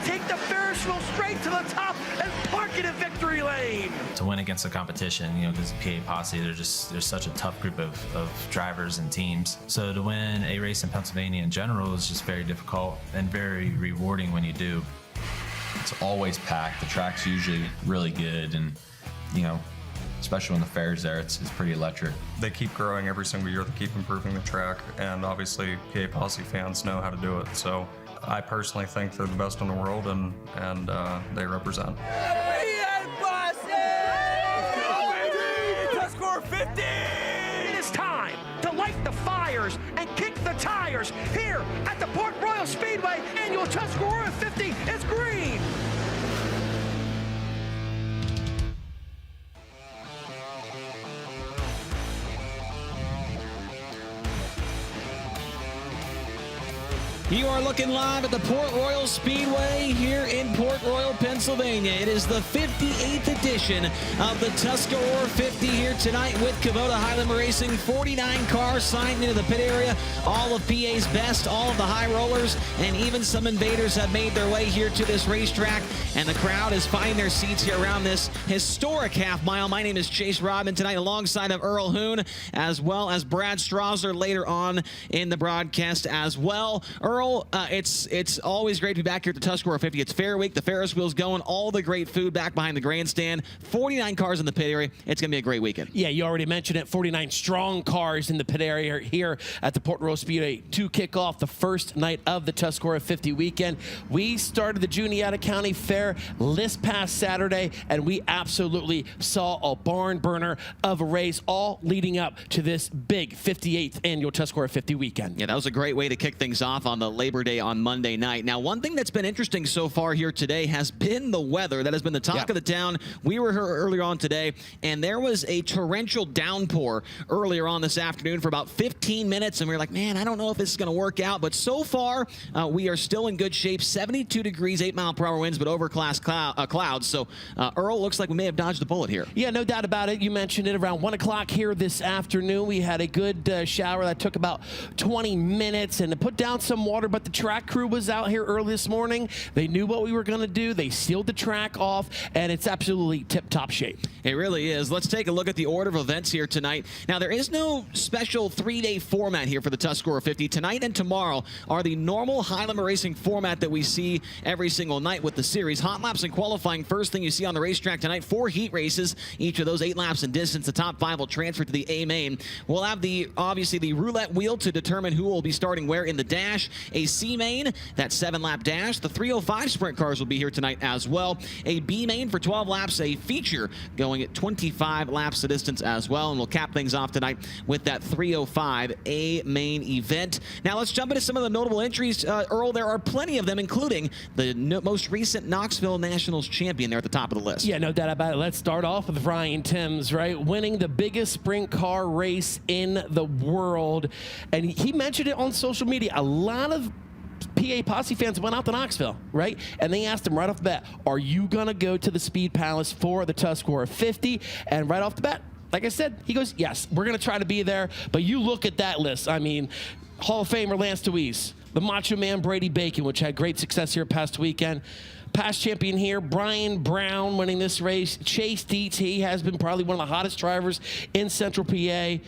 take the Ferris wheel straight to the top and park it in victory lane. To win against the competition, you know, because PA Posse, they're such a tough group of drivers and teams. So to win a race in Pennsylvania in general is just very difficult and very rewarding when you do. It's always packed. The track's usually really good, and you know, especially when the fair's there, it's pretty electric. They keep growing every single year. They keep improving the track, and obviously PA Posse fans know how to do it. So I personally think they're the best in the world, and they represent. Tuscarora 50! It is time to light the fires and kick the tires here at the Port Royal Speedway. Annual Tuscarora 50 is green. You are looking live at the Port Royal Speedway here in Port Royal, Pennsylvania. It is the 58th edition of the Tuscarora 50 here tonight with Kubota Highland Racing. 49 cars signed into the pit area. All of PA's best, all of the high rollers, and even some invaders have made their way here to this racetrack. And the crowd is finding their seats here around this historic half mile. My name is Chase Rodman tonight alongside of Earl Hoon, as well as Brad Strausser later on in the broadcast as well. Earl, it's always great to be back here at the Tuscarora 50. It's Fair Week. The Ferris wheel's going. All the great food back behind the grandstand. 49 cars in the pit area. It's going to be a great weekend. Yeah, you already mentioned it. 49 strong cars in the pit area here at the Port Royal Speedway to kick off the first night of the Tuscarora 50 weekend. We started the Juniata County Fair this past Saturday, and we absolutely saw a barn burner of a race, all leading up to this big 58th annual Tuscarora 50 weekend. Yeah, that was a great way to kick things off on the Labor Day on Monday night. Now, one thing that's been interesting so far here today has been the weather. That has been the talk of the town. We were here earlier on today, and there was a torrential downpour earlier on this afternoon for about 15 minutes, and we were like, man, I don't know if this is going to work out, but so far, we are still in good shape. 72 degrees, 8-mile-per-hour winds, but overcast clouds. So, Earl, looks like we may have dodged a bullet here. Yeah, no doubt about it. You mentioned it around 1 o'clock here this afternoon. We had a good shower that took about 20 minutes, and to put down some water, but the track crew was out here early this morning. They knew what we were going to do. They sealed the track off, and it's absolutely tip-top shape. It really is. Let's take a look at the order of events here tonight. Now, there is no special three-day format here for the Tuscarora 50. Tonight and tomorrow are the normal Highland Racing format that we see every single night with the series. Hot laps and qualifying, first thing you see on the racetrack tonight. 4 heat races, each of those 8 laps in distance. The top 5 will transfer to the A main. We'll have obviously the roulette wheel to determine who will be starting where in the dash. A C main, that 7-lap dash. The 305 sprint cars will be here tonight as well. A B main for 12 laps, a feature going at 25 laps the distance as well. And we'll cap things off tonight with that 305 A main event. Now let's jump into some of the notable entries. Earl, there are plenty of them, including the most recent Knoxville Nationals champion there at the top of the list. Yeah, no doubt about it. Let's start off with Ryan Timms, right? Winning the biggest sprint car race in the world. And he mentioned it on social media. A lot of PA Posse fans went out to Knoxville, right? And they asked him right off the bat, are you going to go to the Speed Palace for the Tuscarora 50? And right off the bat, like I said, he goes, yes, we're going to try to be there. But you look at that list. I mean, Hall of Famer Lance Deweese, the Macho Man Brady Bacon, which had great success here past weekend. Past champion here, Brian Brown winning this race. Chase Dietz, he has been probably one of the hottest drivers in Central PA.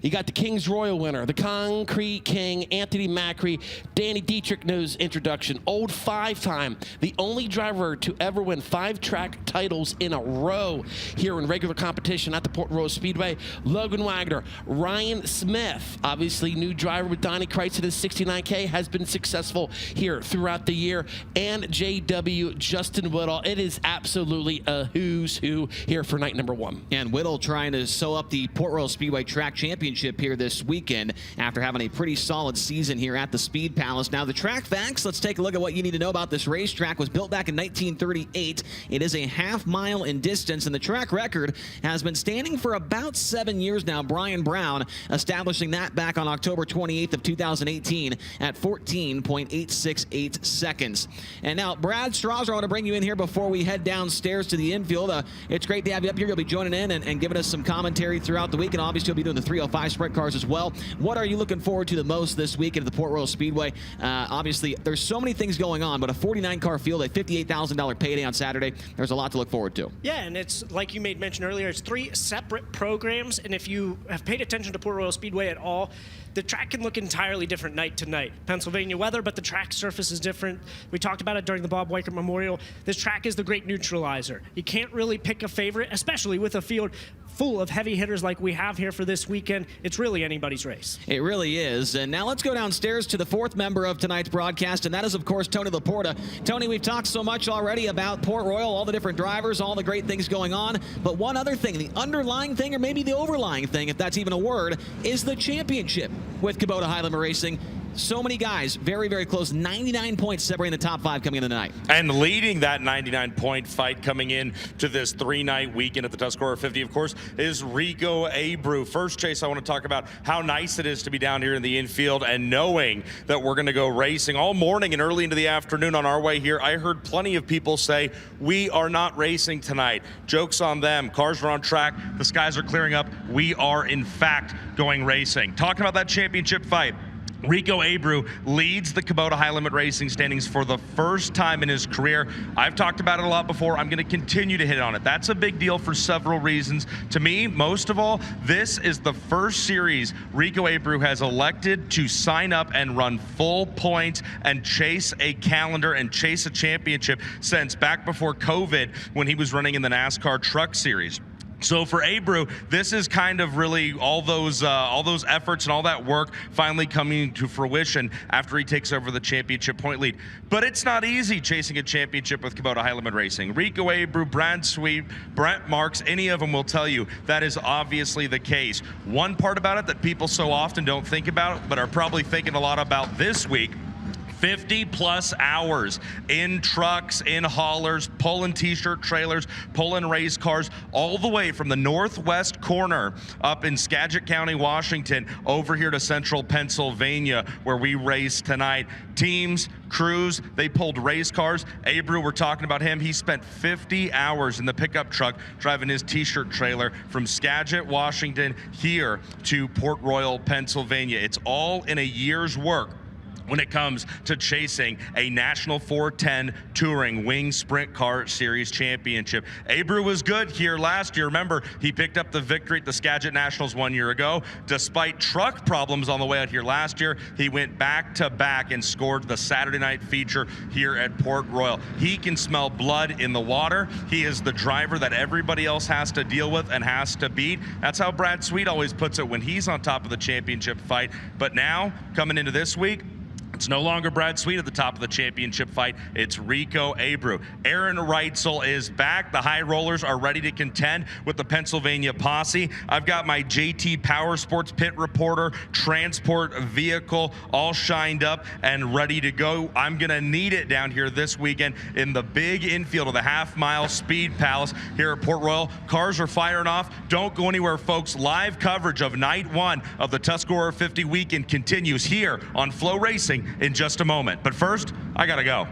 You got the King's Royal winner, the Concrete King, Anthony Macri. Danny Dietrich knows introduction. Old 5-time, the only driver to ever win 5 track titles in a row here in regular competition at the Port Royal Speedway. Logan Wagner, Ryan Smith, obviously new driver with Donnie Kreitz in his 69K, has been successful here throughout the year. And JW Justin Whittle. It is absolutely a who's who here for night number 1. And Whittle trying to sew up the Port Royal Speedway Track Championship here this weekend after having a pretty solid season here at the Speed Palace. Now, the track facts, let's take a look at what you need to know about this racetrack. Was built back in 1938. It is a half-mile in distance, and the track record has been standing for about 7 years now. Brian Brown establishing that back on October 28th of 2018 at 14.868 seconds. And now, Brad Strausser Hauser, I want to bring you in here before we head downstairs to the infield. It's great to have you up here. You'll be joining in and giving us some commentary throughout the week, and obviously you'll be doing the 305 sprint cars as well. What are you looking forward to the most this week at the Port Royal Speedway? Obviously, there's so many things going on, but a 49-car field, a $58,000 payday on Saturday, there's a lot to look forward to. Yeah, and it's like you made mention earlier, it's 3 separate programs, and if you have paid attention to Port Royal Speedway at all, the track can look entirely different night to night. Pennsylvania weather, but the track surface is different. We talked about it during the Bob Weichert Memorial. This track is the great neutralizer. You can't really pick a favorite, especially with a field full of heavy hitters like we have here for this weekend. It's really anybody's race. It really is. And now let's go downstairs to the 4th member of tonight's broadcast, and that is, of course, Tony Laporta. Tony, we've talked so much already about Port Royal, all the different drivers, all the great things going on, but one other thing, the underlying thing, or maybe the overlying thing, if that's even a word, is the championship with Kubota Highland Racing. So many guys, very, very close. 99 points separating the top 5 coming into the night. And leading that 99-point fight coming in to this 3-night weekend at the Tuscarora 50, of course, is Rico Abreu. First, Chase, I want to talk about how nice it is to be down here in the infield and knowing that we're going to go racing all morning and early into the afternoon on our way here. I heard plenty of people say, we are not racing tonight. Joke's on them. Cars are on track. The skies are clearing up. We are, in fact, going racing. Talking about that championship fight, Rico Abreu leads the Kubota High Limit Racing standings for the first time in his career. I've talked about it a lot before. I'm going to continue to hit on it. That's a big deal for several reasons. To me, most of all, this is the first series Rico Abreu has elected to sign up and run full points and chase a calendar and chase a championship since back before COVID when he was running in the NASCAR Truck Series. So for Abreu, this is kind of really all those efforts and all that work finally coming to fruition after he takes over the championship point lead. But it's not easy chasing a championship with Kubota High Limit Racing. Rico Abreu, Brad Sweet, Brent Marks, any of them will tell you that is obviously the case. One part about it that people so often don't think about, but are probably thinking a lot about this week, 50-plus hours in trucks, in haulers, pulling t-shirt trailers, pulling race cars, all the way from the northwest corner up in Scadget County, Washington, over here to central Pennsylvania, where we race tonight. Teams, crews, they pulled race cars. Abreu, we're talking about him. He spent 50 hours in the pickup truck driving his t-shirt trailer from Scadget, Washington, here to Port Royal, Pennsylvania. It's all in a year's work when it comes to chasing a National 410 Touring Wing Sprint Car Series Championship. Abreu was good here last year. Remember, he picked up the victory at the Scadget Nationals 1 year ago. Despite truck problems on the way out here last year, he went back-to-back and scored the Saturday night feature here at Port Royal. He can smell blood in the water. He is the driver that everybody else has to deal with and has to beat. That's how Brad Sweet always puts it when he's on top of the championship fight. But now, coming into this week, it's no longer Brad Sweet at the top of the championship fight. It's Rico Abreu. Aaron Reitzel is back. The High Rollers are ready to contend with the Pennsylvania Posse. I've got my JT Power Sports pit reporter, transport vehicle all shined up and ready to go. I'm going to need it down here this weekend in the big infield of the half-mile Speed Palace here at Port Royal. Cars are firing off. Don't go anywhere, folks. Live coverage of night 1 of the Tuscarora 50 weekend continues here on FloRacing in just a moment. But first, I gotta go.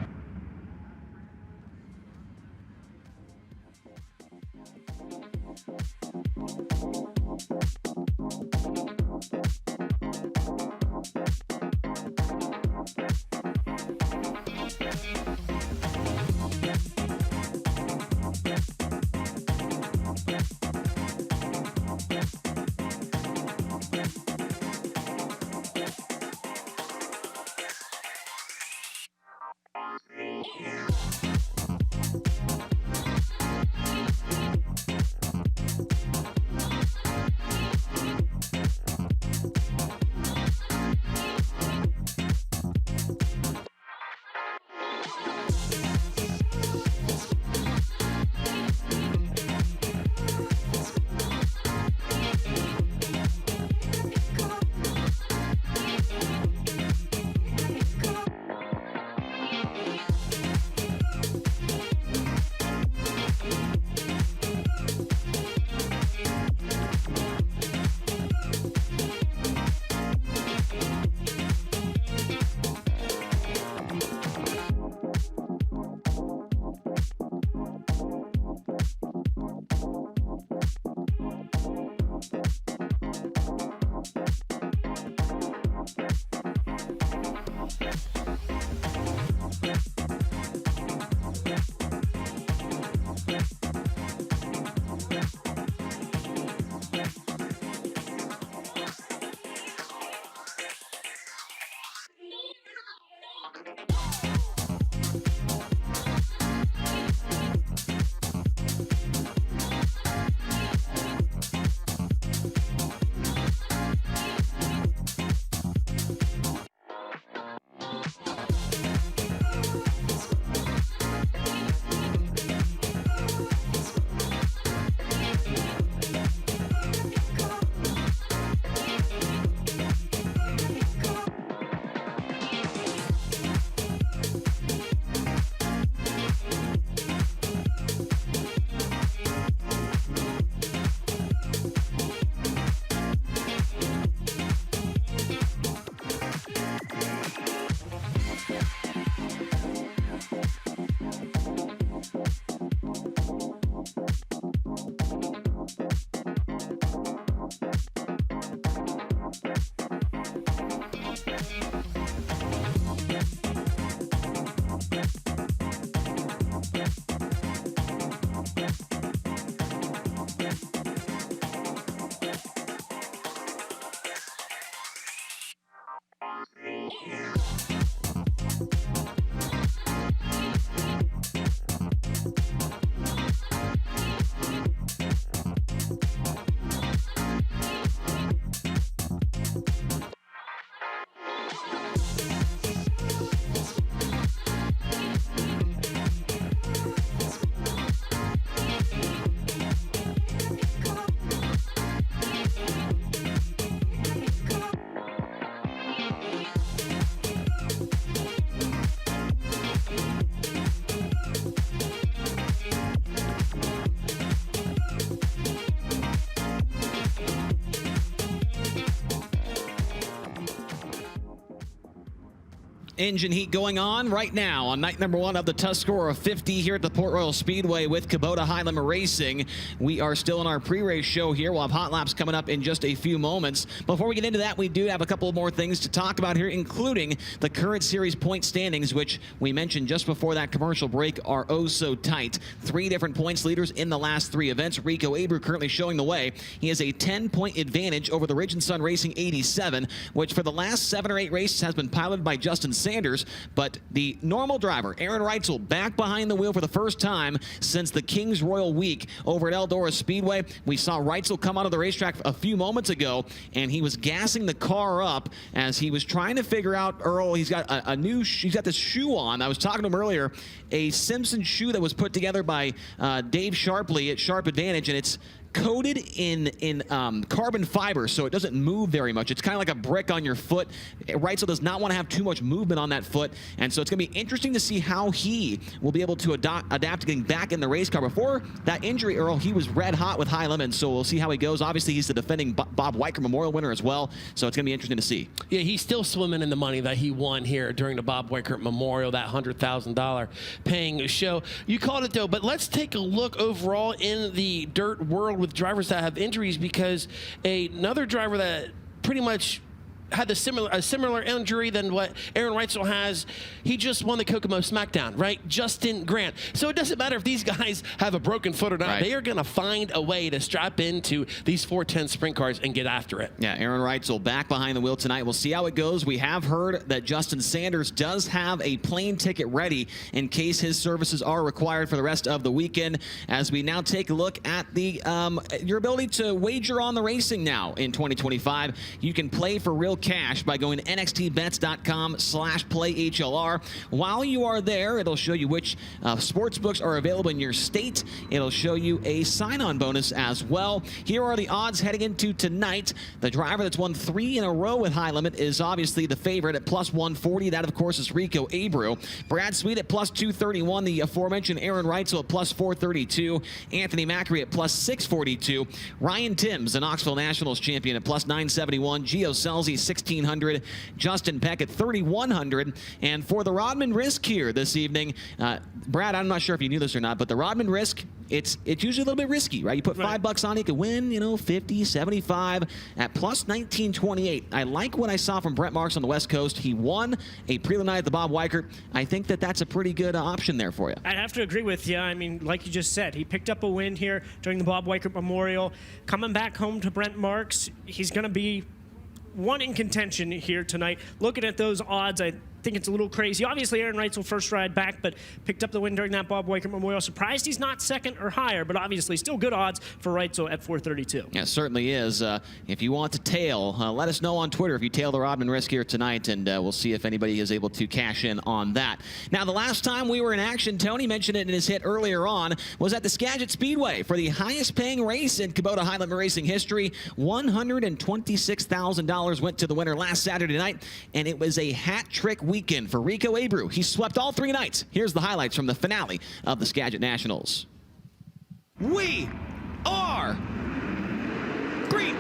Engine heat going on right now on night number 1 of the Tuscarora 50 here at the Port Royal Speedway with Kubota High Limit Racing. We are still in our pre-race show here. We'll have hot laps coming up in just a few moments. Before we get into that, we do have a couple more things to talk about here, including the current series point standings, which we mentioned just before that commercial break are oh so tight. 3 different points leaders in the last 3 events. Rico Abreu currently showing the way. He has a 10-point advantage over the Ridge & Sun Racing 87, which for the last 7 or 8 races has been piloted by Justin Sanders, but the normal driver, Aaron Reitzel, back behind the wheel for the first time since the Kings Royal Week over at Eldora Speedway. We saw Reitzel come out of the racetrack a few moments ago, and he was gassing the car up as he was trying to figure out, Earl, he's got he's got this shoe on. I was talking to him earlier, a Simpson shoe that was put together by Dave Sharpley at Sharp Advantage, and it's coated in carbon fiber, so it doesn't move very much. It's kind of like a brick on your foot. Reitzel does not want to have too much movement on that foot, and so it's going to be interesting to see how he will be able to adapt to getting back in the race car. Before that injury, Earl, he was red hot with high limit, so we'll see how he goes. Obviously, he's the defending Bob Weicker Memorial winner as well, so it's going to be interesting to see. Yeah, he's still swimming in the money that he won here during the Bob Weicker Memorial, that $100,000 paying show. You called it, though, but let's take a look overall in the dirt world with drivers that have injuries, because another driver that pretty much had a similar injury than what Aaron Reitzel has, he just won the Kokomo Smackdown, right? Justin Grant. So it doesn't matter if these guys have a broken foot or not. Right. They are going to find a way to strap into these 410 sprint cars and get after it. Yeah, Aaron Reitzel back behind the wheel tonight. We'll see how it goes. We have heard that Justin Sanders does have a plane ticket ready in case his services are required for the rest of the weekend. As we now take a look at the your ability to wager on the racing now in 2025, you can play for real cash by going to nxtbets.com/playhlr. While you are there, it'll show you which sports books are available in your state. It'll show you a sign-on bonus as well. Here are the odds heading into tonight. The driver that's won 3 in a row with high limit is obviously the favorite at +140. That, of course, is Rico Abreu. Brad Sweet at +231. The aforementioned Aaron Reitzel at +432. Anthony Macri at +642. Ryan Timms, the Knoxville Nationals champion, at +971. Gio Scelzi, 1,600. Justin Peck at 3,100. And for the Rodman Risk here this evening, Brad, I'm not sure if you knew this or not, but the Rodman Risk, it's usually a little bit risky, right? You put $5 on it, you could win, 50, 75 at +1928. I like what I saw from Brent Marks on the West Coast. He won a prelim night at the Bob Weicker. I think that that's a pretty good option there for you. I'd have to agree with you. I mean, like you just said, he picked up a win here during the Bob Weicker Memorial. Coming back home to Brent Marks, he's going to be one in contention here tonight. Looking at those odds, I think it's a little crazy. Obviously, Aaron Reitzel first ride back, but picked up the win during that Bob Weicker Memorial. Surprised he's not second or higher, but obviously still good odds for Reitzel at 432. Yeah, it certainly is. If you want to tail, let us know on Twitter if you tail the Rodman Risk here tonight, and we'll see if anybody is able to cash in on that. Now, the last time we were in action, Tony mentioned it in his hit earlier on, was at the Scadget Speedway for the highest paying race in Kubota High Limit Racing history. $126,000 went to the winner last Saturday night, and it was a hat trick weekend for Rico Abreu. He swept all 3 nights. Here's the highlights from the finale of the Scadget Nationals. We are green.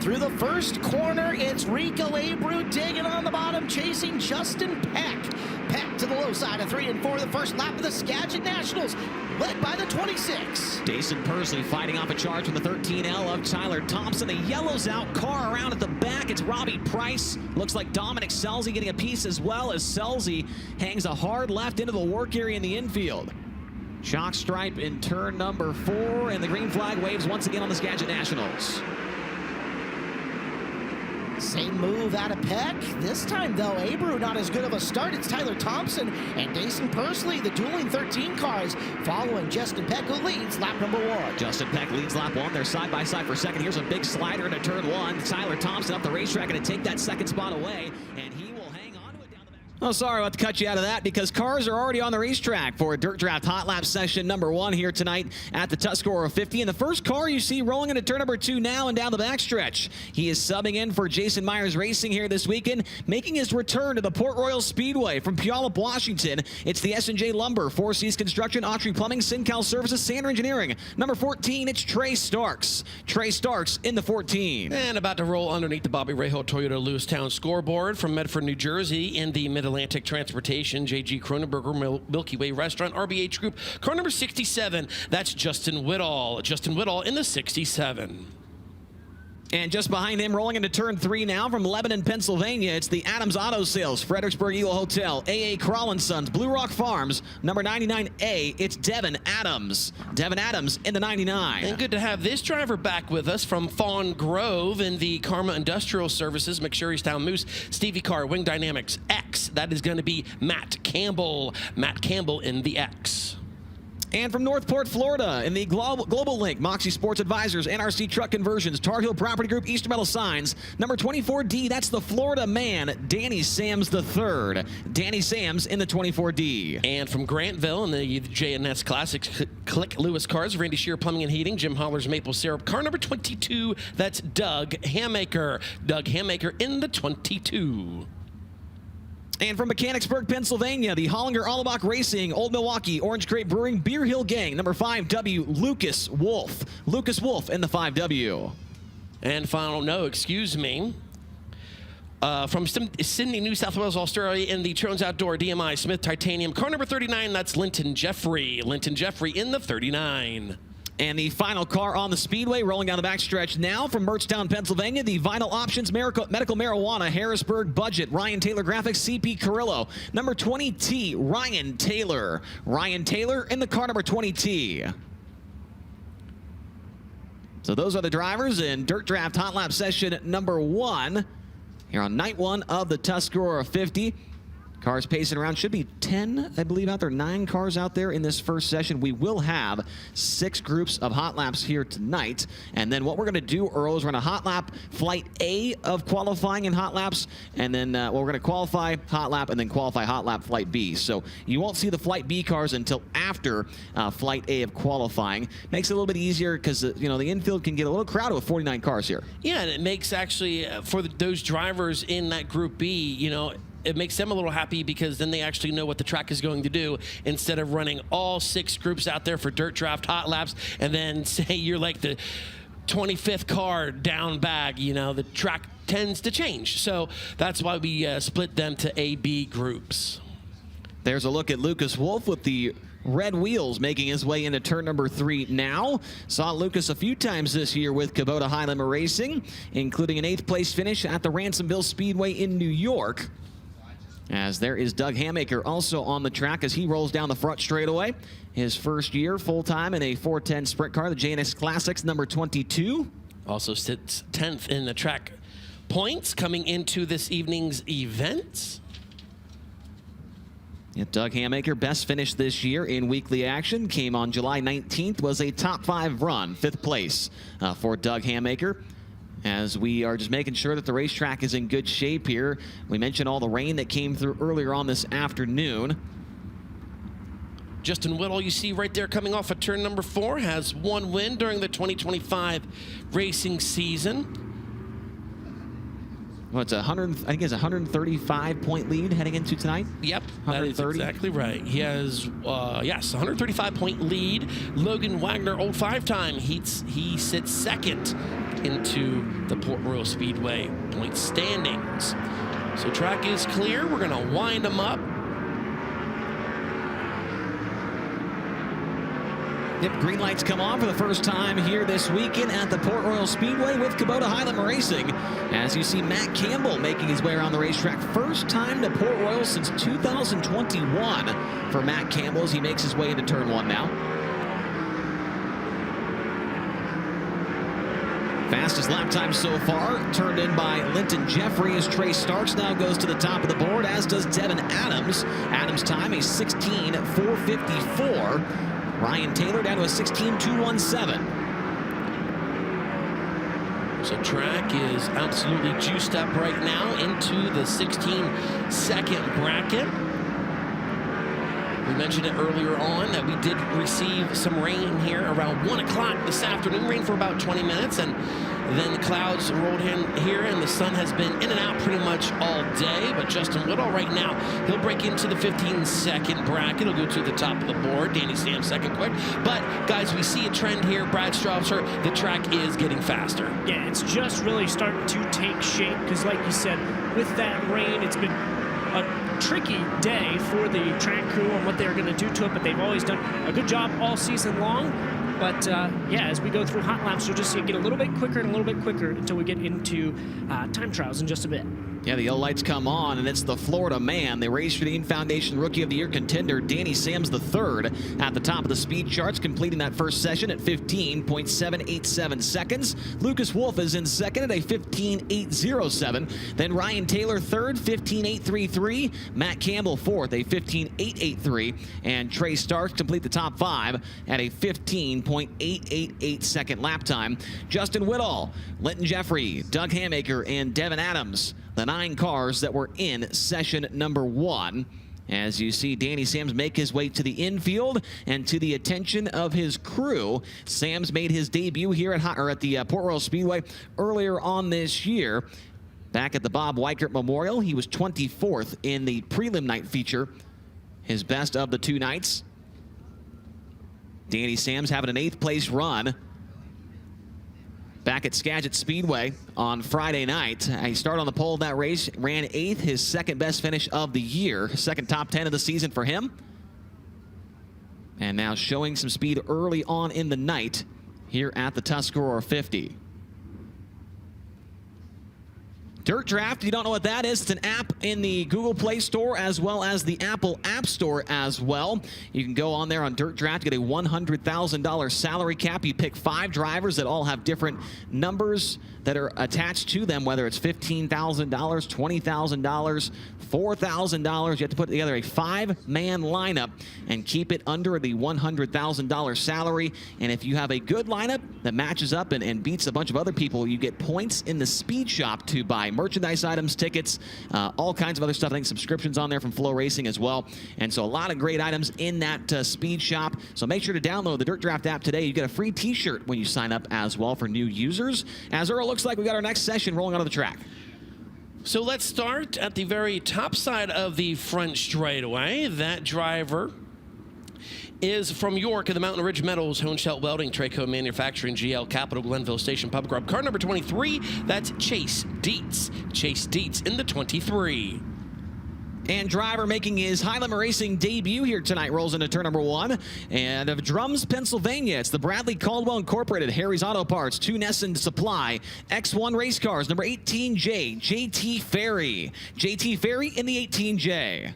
Through the first corner, it's Rico Abreu digging on the bottom, chasing Justin Peck. Peck to the low side of 3 and 4, the first lap of the Scadget Nationals, led by the 26. Dason Persley fighting off a charge from the 13L of Tyler Thompson. The yellows out, car around at the back. It's Robbie Price. Looks like Dominic Scelzi getting a piece as well, as Scelzi hangs a hard left into the work area in the infield. Chalk stripe in turn number 4, and the green flag waves once again on the Scadget Nationals. Same move out of Peck. This time, though, Abreu not as good of a start. It's Tyler Thompson and Dason Persley, the dueling 13 cars, following Justin Peck, who leads lap number 1. Justin Peck leads lap 1. They're side by side for second. Here's a big slider into turn 1. Tyler Thompson up the racetrack, going to take that second spot away, and he will hang on to it down the back. Oh, sorry about to cut you out of that because cars are already on the racetrack for Dirt Draft Hot Lap session number 1 here tonight at the Tuscarora 50. And the first car you see rolling into turn number 2 now and down the backstretch. He is subbing in for Jason Myers Racing here this weekend, making his return to the Port Royal Speedway from Puyallup, Washington. It's the S&J Lumber, Four Seas Construction, Autry Plumbing, SynCal Services, Sander Engineering. Number 14, it's Trey Starks. Trey Starks in the 14. And about to roll underneath the Bobby Rahal Toyota Lewistown scoreboard from Medford, New Jersey in the Mid-Atlantic Transportation, J.G. Cronenberger Milky Way Restaurant, RBH Group. Car number 67, that's Justin Whittall. Justin Whittall in the 67. And just behind him, rolling into turn 3 now from Lebanon, Pennsylvania, it's the Adams Auto Sales, Fredericksburg Eagle Hotel, A.A. Kroll & Sons, Blue Rock Farms, number 99A, it's Devin Adams. Devin Adams in the 99. And good to have this driver back with us from Fawn Grove in the Karma Industrial Services, McSherrystown Moose, Stevie Carr, Wing Dynamics X. That is going to be Matt Campbell. Matt Campbell in the X. And from Northport, Florida, in the Global Link, Moxie Sports Advisors, NRC Truck Conversions, Tar Heel Property Group, Easter Metal Signs, number 24D, that's the Florida man, Danny Sams III. Danny Sams in the 24D. And from Grantville in the J&S Classics, Click Lewis Cars, Randy Shear Plumbing and Heating, Jim Holler's Maple Syrup. Car number 22, that's Doug Hammaker. Doug Hammaker in the 22. And from Mechanicsburg, Pennsylvania, the Hollinger Allebach Racing, Old Milwaukee, Orange Crate Brewing, Beer Hill Gang, number 5W, Lucas Wolf. Lucas Wolf in the 5W. And final, from Sydney, New South Wales, Australia, in the Trones Outdoor DMI Smith Titanium. Car number 39, that's Linton Jeffrey. Linton Jeffrey in the 39. And the final car on the speedway, rolling down the backstretch now from Mertztown, Pennsylvania, the Vinyl Options Medical Marijuana, Harrisburg Budget, Ryan Taylor Graphics, CP Carrillo, number 20T, Ryan Taylor. Ryan Taylor in the car number 20T. So those are the drivers in Dirt Draft Hot Lap session number 1 here on night 1 of the Tuscarora 50. Cars pacing around, should be 10, I believe, out there. 9 cars out there in this first session. We will have 6 groups of hot laps here tonight. And then what we're going to do, Earl, is we're going to hot lap flight A of qualifying and hot laps. And then we're going to qualify hot lap and then qualify hot lap flight B. So you won't see the flight B cars until after flight A of qualifying. Makes it a little bit easier because, the infield can get a little crowded with 49 cars here. Yeah, and it makes actually, for those drivers in that Group B, it makes them a little happy because then they actually know what the track is going to do instead of running all 6 groups out there for Dirt Draft Hot Laps and then say you're like the 25th car down bag. The track tends to change. So that's why we split them to A, B groups. There's a look at Lucas Wolf with the red wheels making his way into turn number 3 now. Saw Lucas a few times this year with Kubota Highlander Racing, including an 8th place finish at the Ransomville Speedway in New York. As there is Doug Hammaker also on the track as he rolls down the front straightaway. His first year full-time in a 410 sprint car, the J&S Classics, number 22. Also sits 10th in the track points coming into this evening's event. Yeah, Doug Hammaker, best finish this year in weekly action, came on July 19th, was a top 5 run, 5th place for Doug Hammaker. As we are just making sure that the racetrack is in good shape here. We mentioned all the rain that came through earlier on this afternoon. Justin Whittall, you see right there coming off of turn number 4, has 1 win during the 2025 racing season. Well, it's I think it's a 135-point lead heading into tonight. Yep, that is exactly right. He has, 135-point lead. Logan Wagner, old 5-time, he sits 2nd into the Port Royal Speedway point standings. So track is clear. We're going to wind them up. Yep, green lights come on for the first time here this weekend at the Port Royal Speedway with Kubota Highlander Racing. As you see Matt Campbell making his way around the racetrack. First time to Port Royal since 2021 for Matt Campbell as he makes his way into turn 1 now. Fastest lap time so far, turned in by Linton Jeffrey as Trey Starks now goes to the top of the board, as does Devin Adams. Adams' time, a 16:454. Ryan Taylor down to a 16:217. So track is absolutely juiced up right now into the 16-second bracket. We mentioned it earlier on that we did receive some rain here around 1 o'clock this afternoon. Rain for about 20 minutes, and then the clouds rolled in here, and the sun has been in and out pretty much all day. But Justin Woodall right now, he'll break into the 15-second bracket. He'll go to the top of the board. Danny Sam second quick. But, guys, we see a trend here. Brad Straubser, the track is getting faster. Yeah, it's just really starting to take shape because, like you said, with that rain, it's been a tricky day for the track crew on what they're going to do to it, but they've always done a good job all season long. But yeah, as we go through hot laps, you'll just see it get a little bit quicker and a little bit quicker until we get into time trials in just a bit. Yeah, the yellow lights come on, and it's the Florida man, the Race Shadeen Foundation Rookie of the Year contender, Danny Sams III, at the top of the speed charts, completing that first session at 15.787 seconds. Lucas Wolf is in second at a 15.807. Then Ryan Taylor third, 15.833. Matt Campbell fourth, a 15.883. And Trey Starks complete the top five at a 15.888 second lap time. Justin Woodall, Linton Jeffrey, Doug Hamaker, and Devin Adams, the 9 cars that were in session number 1. As you see Danny Sams make his way to the infield and to the attention of his crew. Sams made his debut here at the Port Royal Speedway earlier on this year. Back at the Bob Weichert Memorial, he was 24th in the prelim night feature, his best of the 2 nights. Danny Sams having an 8th place run back at Scadget Speedway on Friday night. He started on the pole of that race, ran 8th, his second best finish of the year, second top 10 of the season for him. And now showing some speed early on in the night here at the Tuscarora 50. Dirt Draft, if you don't know what that is, it's an app in the Google Play Store as well as the Apple App Store as well. You can go on there on Dirt Draft, get a $100,000 salary cap. You pick 5 drivers that all have different numbers that are attached to them, whether it's $15,000, $20,000, $4,000. You have to put together a 5-man lineup and keep it under the $100,000 salary. And if you have a good lineup that matches up and beats a bunch of other people, you get points in the speed shop to buy merchandise items, tickets, all kinds of other stuff. I think subscriptions on there from FloRacing as well. And so a lot of great items in that speed shop. So make sure to download the Dirt Draft app today. You get a free t-shirt when you sign up as well for new users. As Earl looks like we got our next session rolling onto the track. So let's start at the very top side of the front straightaway. That driver is from York of the Mountain Ridge Metals, Hohenschelt Welding, Traco Manufacturing, GL Capital, Glenville Station Pub Grub. Car number 23, that's Chase Dietz. Chase Dietz in the 23. And driver making his Highland Racing debut here tonight rolls into turn number 1. And of Drums, Pennsylvania, it's the Bradley Caldwell Incorporated, Harry's Auto Parts, 2 Nesson Supply, X1 Race Cars, number 18J, JT Ferry. JT Ferry in the 18J.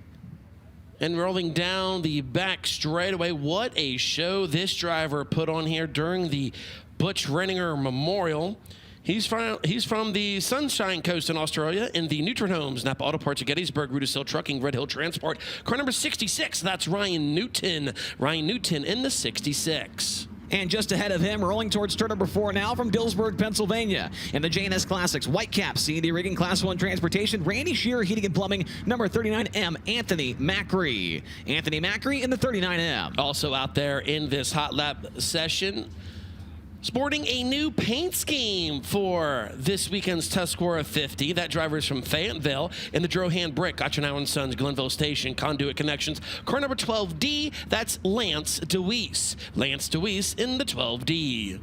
And rolling down the back straightaway, what a show this driver put on here during the Butch Renninger Memorial. He's from the Sunshine Coast in Australia in the Neutron Homes, Napa Auto Parts of Gettysburg, Rudisill Trucking, Red Hill Transport. Car number 66, that's Ryan Newton. Ryan Newton in the 66. And just ahead of him, rolling towards turn number 4 now from Dillsburg, Pennsylvania. In the J&S Classics, Whitecap, C&D Rigging, Class 1 Transportation, Randy Shearer Heating and Plumbing, number 39M, Anthony Macri. Anthony Macri in the 39M. Also out there in this hot lap session, sporting a new paint scheme for this weekend's Tuscarora 50. That driver is from Fayetteville in the Drohan Brick, Gotchenow & Sons, Glenville Station, Conduit Connections. Car number 12D, that's Lance DeWeese. Lance DeWeese in the 12D.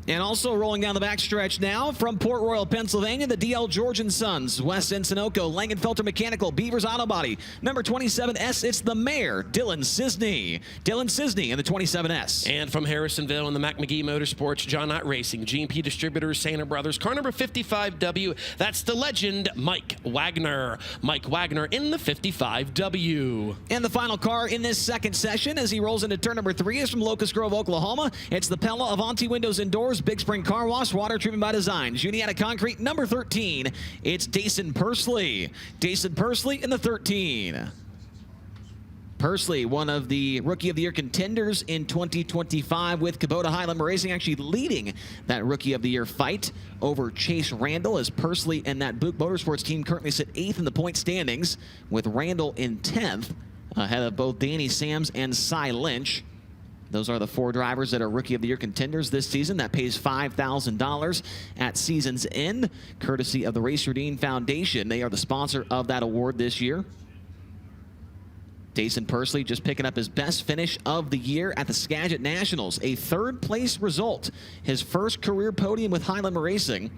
And also rolling down the backstretch now from Port Royal, Pennsylvania, the DL George & Sons, West Encinocco, Langenfelter Mechanical, Beavers Auto Body, number 27S, it's the Mayor, Dylan Cisney. Dylan Cisney in the 27S. And from Harrisonville in the Mac McGee Motorsports, John Knott Racing, G&P Distributors, Santa Brothers, car number 55W, that's the legend, Mike Wagner. Mike Wagner in the 55W. And the final car in this second session as he rolls into turn number 3 is from Locust Grove, Oklahoma. It's the Pella Avanti Windows and Doors, Big Spring Car Wash, Water Treatment by Design, Juniata Concrete, number 13. It's Dason Pursley. Dason Pursley in the 13. Pursley, one of the Rookie of the Year contenders in 2025 with Kubota Highland Racing, actually leading that Rookie of the Year fight over Chase Randall, as Pursley and that Buick Motorsports team currently sit 8th in the point standings, with Randall in 10th, ahead of both Danny Sams and Cy Lynch. Those are the 4 drivers that are Rookie of the Year contenders this season. That pays $5,000 at season's end, courtesy of the Race Routine Foundation. They are the sponsor of that award this year. Jason Pursley just picking up his best finish of the year at the Scadget Nationals, a 3rd place result, his first career podium with Highland Racing.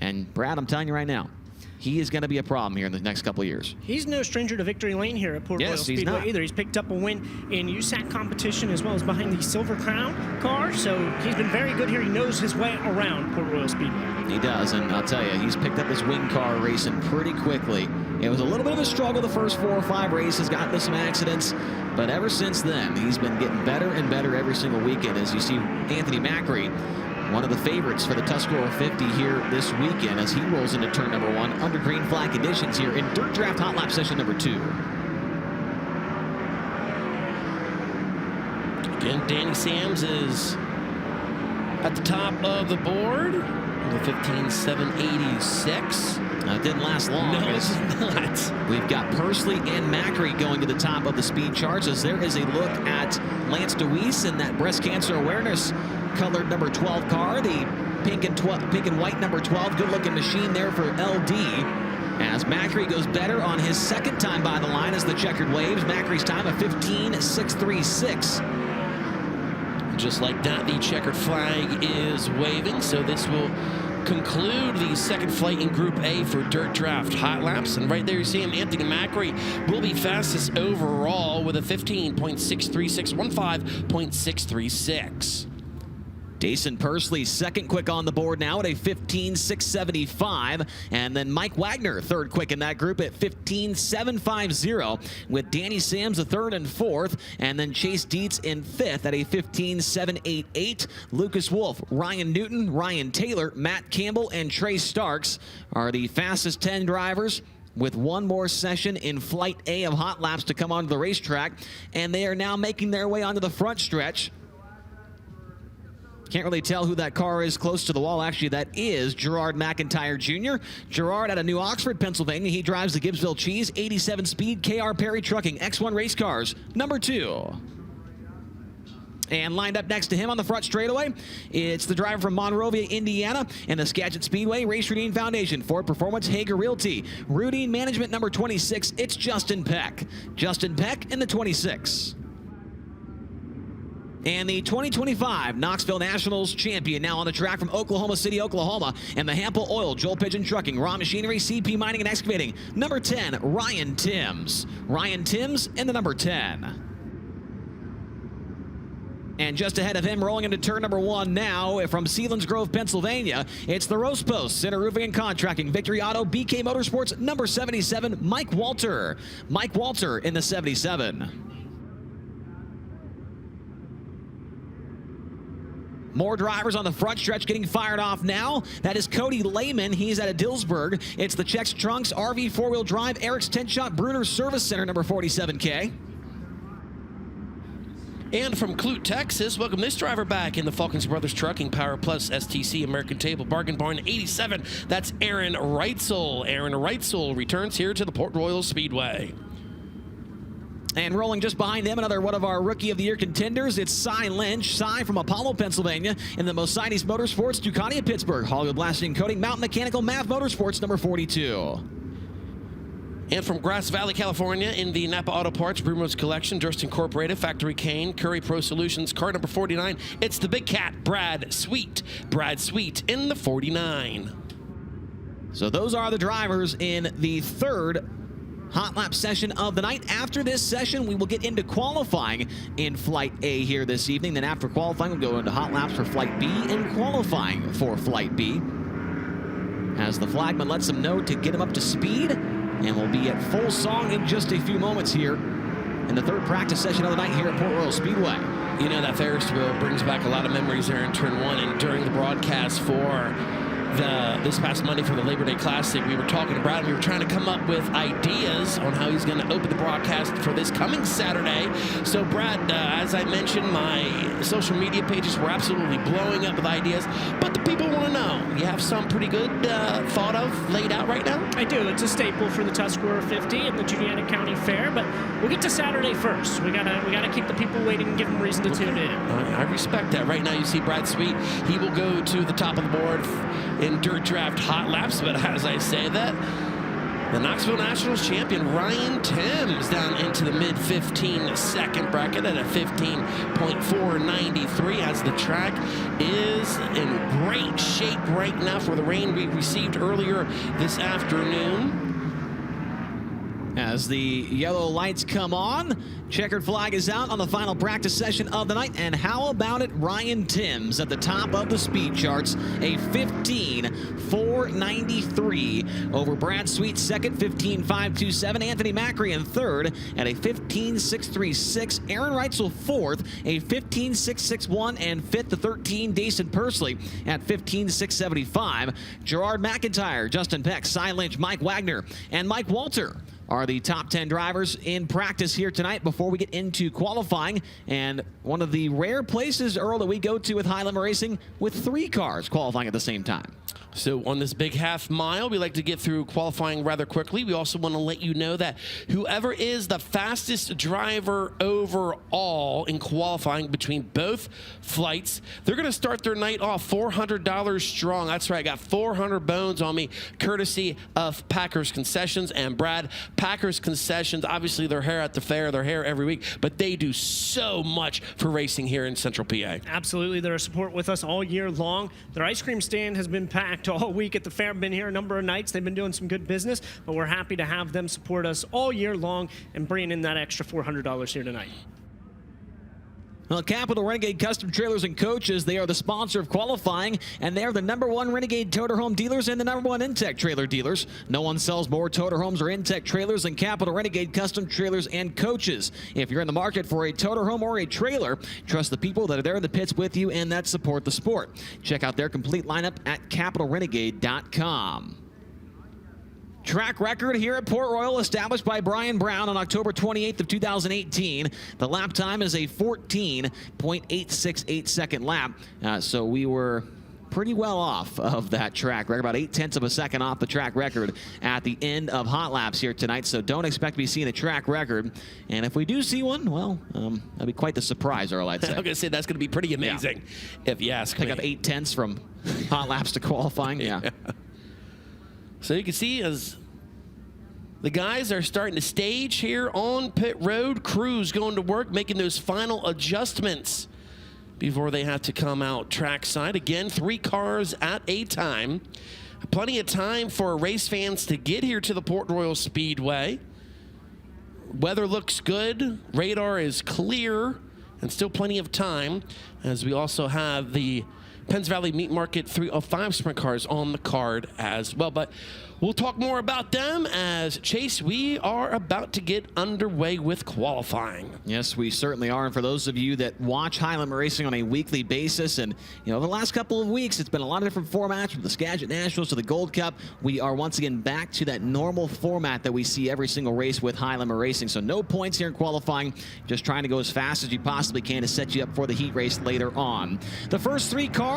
And Brad, I'm telling you right now, he is going to be a problem here in the next couple of years. He's no stranger to victory lane here at Port Royal Speedway either. He's picked up a win in USAC competition as well as behind the Silver Crown car, so he's been very good here. He knows his way around Port Royal Speedway. He does, and I'll tell you, he's picked up his wing car racing pretty quickly. It was a little bit of a struggle the first 4 or 5 races, got into some accidents, but ever since then, he's been getting better and better every single weekend. As you see, Anthony Macri, one of the favorites for the Tuscarora 50 here this weekend, as he rolls into turn number 1 under green flag conditions here in Dirt Draft Hot Lap session number 2. Again, Danny Sams is at the top of the board with a 15.786. It didn't last long. No, it did not. We've got Pursley and Macri going to the top of the speed charts, as there is a look at Lance DeWeese and that breast cancer awareness colored number 12 car, the pink and white number 12. Good looking machine there for LD, as Macri goes better on his 2nd time by the line as the checkered waves. Macri's time of 15.636. Just like that, the checkered flag is waving, so this will conclude the 2nd flight in Group A for Dirt Draft Hot Laps. And right there you see him, Anthony Macri will be fastest overall with a 15.636, 15.636. Jason Pursley, 2nd quick on the board now at a 15.675. And then Mike Wagner, 3rd quick in that group at 15.750, with Danny Sams the 3rd and 4th. And then Chase Dietz in 5th at a 15.788. Lucas Wolf, Ryan Newton, Ryan Taylor, Matt Campbell, and Trey Starks are the fastest 10 drivers, with one more session in Flight A of Hot Laps to come onto the racetrack. And they are now making their way onto the front stretch. Can't really tell who that car is close to the wall. Actually, that is Gerard McIntyre Jr. Gerard out of New Oxford, Pennsylvania. He drives the Gibbsville Cheese, 87 speed KR Perry Trucking X1 race cars, number 2. And lined up next to him on the front straightaway, it's the driver from Monrovia, Indiana, and the Scadget Speedway Race Routine Foundation, Ford Performance, Hager Realty. Routine Management number 26, it's Justin Peck. Justin Peck in the 26. And the 2025 Knoxville Nationals champion now on the track from Oklahoma City, Oklahoma, and the Hample Oil, Joel Pigeon Trucking, Raw Machinery, CP Mining and Excavating, number 10, Ryan Timms. Ryan Timms in the number 10. And just ahead of him, rolling into turn number 1 now from Sealands Grove, Pennsylvania, it's the Roast Post, Center Roofing and Contracting, Victory Auto, BK Motorsports, number 77, Mike Walter. Mike Walter in the 77. More drivers on the front stretch getting fired off now. That is Cody Lehman. He's out of Dillsburg. It's the Checks Trunks RV 4-wheel drive Eric's Tent Shop Bruner Service Center, number 47K. And from Clute, Texas, welcome this driver back in the Falcons Brothers Trucking Power Plus STC American Table Bargain Barn 87. That's Aaron Reitzel. Aaron Reitzel returns here to the Port Royal Speedway. And rolling just behind him, another one of our Rookie of the Year contenders, it's Cy Lynch. Cy from Apollo, Pennsylvania, in the Mercedes Motorsports, Ducati of Pittsburgh, Hollywood Blasting and Coating, Mountain Mechanical, MAV Motorsports, number 42. And from Grass Valley, California, in the Napa Auto Parts, Brumos Collection, Durst Incorporated, Factory Kane, Curry Pro Solutions, car number 49, it's the Big Cat, Brad Sweet. Brad Sweet in the 49. So those are the drivers in the 3rd Hot Lap session of the night. After this session, we will get into qualifying in Flight A here this evening. Then after qualifying, we'll go into Hot Laps for Flight B and qualifying for Flight B, as the flagman lets them know to get them up to speed. And we'll be at full song in just a few moments here in the 3rd practice session of the night here at Port Royal Speedway. You know, that Ferris wheel brings back a lot of memories there in Turn 1 and during the broadcast for this past Monday for the Labor Day Classic. We were talking to Brad, and we were trying to come up with ideas on how he's going to open the broadcast for this coming Saturday. So, Brad, as I mentioned, my social media pages were absolutely blowing up with ideas, but the people want to know. You have some pretty good thought of laid out right now? I do. It's a staple for the Tuscarora 50 and the Juniata County Fair, but we'll get to Saturday first. We gotta keep the people waiting and give them reason to tune in. I respect that. Right now, you see Brad Sweet. He will go to the top of the board in Dirt Draft Hot Laps, but as I say that, the Knoxville Nationals champion Ryan Timms down into the mid-15 second bracket at a 15.493 as the track is in great shape right now for the rain we received earlier this afternoon. As the yellow lights come on, checkered flag is out on the final practice session of the night. And how about it, Ryan Timms at the top of the speed charts, a 15.493 over Brad Sweet second, 15.527. Anthony Macri in third at a 15.636. Aaron Reitzel fourth, a 15.661, and fifth to 13, Dason Pursley at 15.675. Gerard McIntyre, Justin Peck, Cy Lynch, Mike Wagner, and Mike Walter are the top 10 drivers in practice here tonight before we get into qualifying. And one of the rare places, Earl, that we go to with High Limit Racing with 3 cars qualifying at the same time. So on this big half mile, we like to get through qualifying rather quickly. We also want to let you know that whoever is the fastest driver overall in qualifying between both flights, they're going to start their night off $400 strong. That's right, I got 400 bones on me, courtesy of Packers Concessions. And Brad, Packers Concessions, obviously they're here at the fair, they're here every week, but they do so much for racing here in Central PA. Absolutely, they're a support with us all year long. Their ice cream stand has been packed all week at the fair. Been here a number of nights. They've been doing some good business, but we're happy to have them support us all year long and bring in that extra $400 here tonight. Well, Capital Renegade Custom Trailers and Coaches, they are the sponsor of qualifying, and they're the #1 Renegade Toter Home dealers and the #1 Intech trailer dealers. No one sells more Toter Homes or Intech trailers than Capital Renegade Custom Trailers and Coaches. If you're in the market for a Toter Home or a trailer, trust the people that are there in the pits with you and that support the sport. Check out their complete lineup at capitalrenegade.com. Track record here at Port Royal established by Brian Brown on October 28th of 2018. The lap time is a 14.868 second lap. So we were pretty well off of that track record, about 0.8 of a second off the track record at the end of hot laps here tonight. So don't expect to be seeing a track record. And if we do see one, well, that'd be quite the surprise, Earl, I'd say. I'm going to say that's going to be pretty amazing, if you ask me. Pick up 0.8 from hot laps to qualifying. Yeah. So you can see as the guys are starting to stage here on pit road, crews going to work, making those final adjustments before they have to come out trackside. Again, 3 cars at a time. Plenty of time for race fans to get here to the Port Royal Speedway. Weather looks good. Radar is clear, and still plenty of time, as we also have the Penns Valley Meat Market 305 sprint cars on the card as well. But we'll talk more about them as, Chase, we are about to get underway with qualifying. Yes, we certainly are. And for those of you that watch High Limit Racing on a weekly basis, and the last couple of weeks, it's been a lot of different formats from the Scadget Nationals to the Gold Cup. We are once again back to that normal format that we see every single race with High Limit Racing. So no points here in qualifying, just trying to go as fast as you possibly can to set you up for the heat race later on. The first 3 cars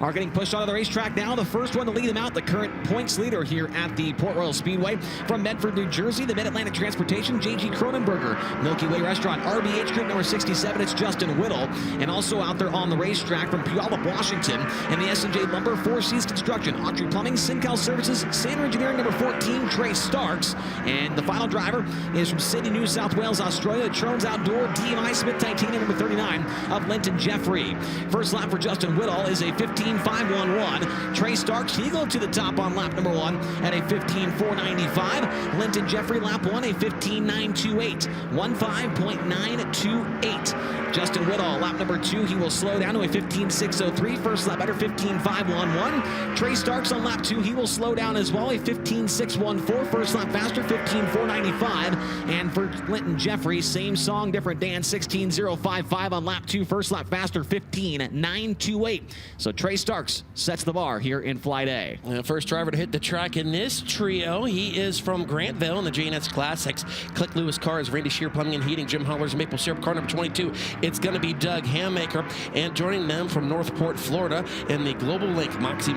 are getting pushed onto the racetrack now. The first one to lead them out, the current points leader here at the Port Royal Speedway from Medford, New Jersey, the Mid-Atlantic Transportation, J.G. Cronenberger, Milky Way Restaurant, RBH Group number 67, it's Justin Whittle. And also out there on the racetrack from Puyallup, Washington, and the S&J Lumber, 4 Seas Construction, Autry Plumbing, Sincal Services, Sander Engineering number 14, Trey Starks. And the final driver is from Sydney, New South Wales, Australia, Trones Outdoor, DMI Smith Titanium number 39 of Linton Jeffrey. First lap for Justin Whittle is a 15.511. Trey Starks, he go to the top on lap number 1 at a 15.495. Linton Jeffrey, lap 1, a 15.928. 15.928. Justin Whittall, lap number 2, he will slow down to a 15.603. First lap better, 15.511. Trey Starks on lap 2, he will slow down as well, a 15.614. First lap faster, 15.495. And for Linton Jeffrey, same song, different dance, 16.055 on lap 2. First lap faster, 15.928. So Trey Starks sets the bar here in Flight A. First driver to hit the track in this trio, he is from Grantville in the JNS Classics. Click Lewis Cars, Randy Shear Plumbing and Heating, Jim Hollers, Maple Syrup, car number 22. It's going to be Doug Hammaker. And joining them from Northport, Florida, in the Global Link Moxie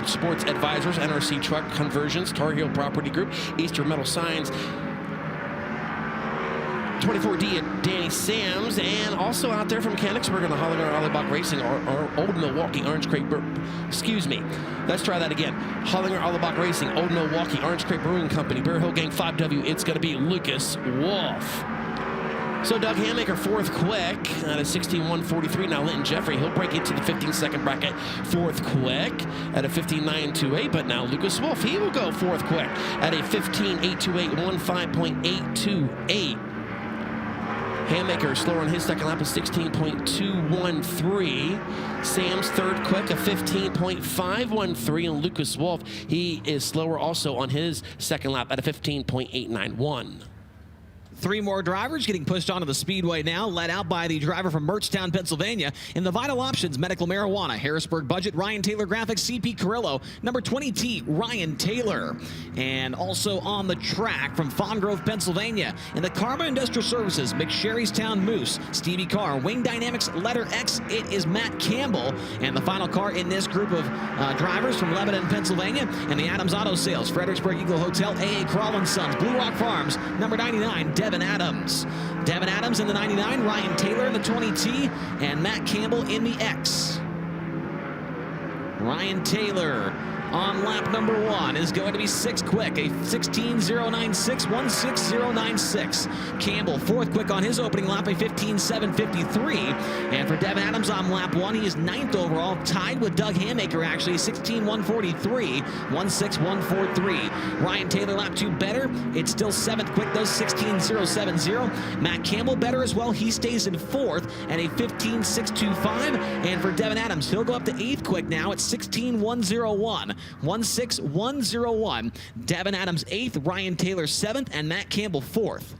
Sports Advisors, NRC Truck Conversions, Tar Heel Property Group, Eastern Metal Signs, 24D at Danny Sams, and also out there from Mechanicsburg on the Hollinger Allebach Racing, our Old Milwaukee Orange Crate, excuse me, let's try that again. Hollinger Allebach Racing, Old Milwaukee Orange Crate Brewing Company, Bear Hill Gang 5W, it's going to be Lucas Wolf. So Doug Hammaker, fourth quick at a 16.143. Now Linton Jeffrey, he'll break into the 15-second bracket, fourth quick at a 15.928. But now Lucas Wolf, he will go fourth quick at a 15.828, 15.828. Hammaker slower on his second lap of 16.213. Sam's third quick of 15.513. And Lucas Wolf, he is slower also on his second lap at a 15.891. 3 more drivers getting pushed onto the speedway now, led out by the driver from Mertztown, Pennsylvania. In the Vital Options, Medical Marijuana, Harrisburg Budget, Ryan Taylor Graphics, CP Carrillo, number 20T, Ryan Taylor. And also on the track from Fawn Grove, Pennsylvania, in the Karma Industrial Services, McSherrystown Moose, Stevie Carr, Wing Dynamics, Letter X, it is Matt Campbell. And the final car in this group of drivers from Lebanon, Pennsylvania, and the Adams Auto Sales, Fredericksburg Eagle Hotel, A.A. Crawlin Sons, Blue Rock Farms, number 99, Devin Adams. Devin Adams in the 99, Ryan Taylor in the 20T, and Matt Campbell in the X. Ryan Taylor on lap number 1 is going to be 6th quick, a 16.096, 16096. Campbell 4th quick on his opening lap, a 15.753. And for Devin Adams on lap 1, he is 9th overall, tied with Doug Hammaker actually, 16.143, 16143. Ryan Taylor lap 2 better, it's still 7th quick though, 16.070. Matt Campbell better as well, he stays in 4th at a 15.625. And for Devin Adams, he'll go up to 8th quick now at 16.101. 16101. Devin Adams 8th, Ryan Taylor 7th, and Matt Campbell 4th.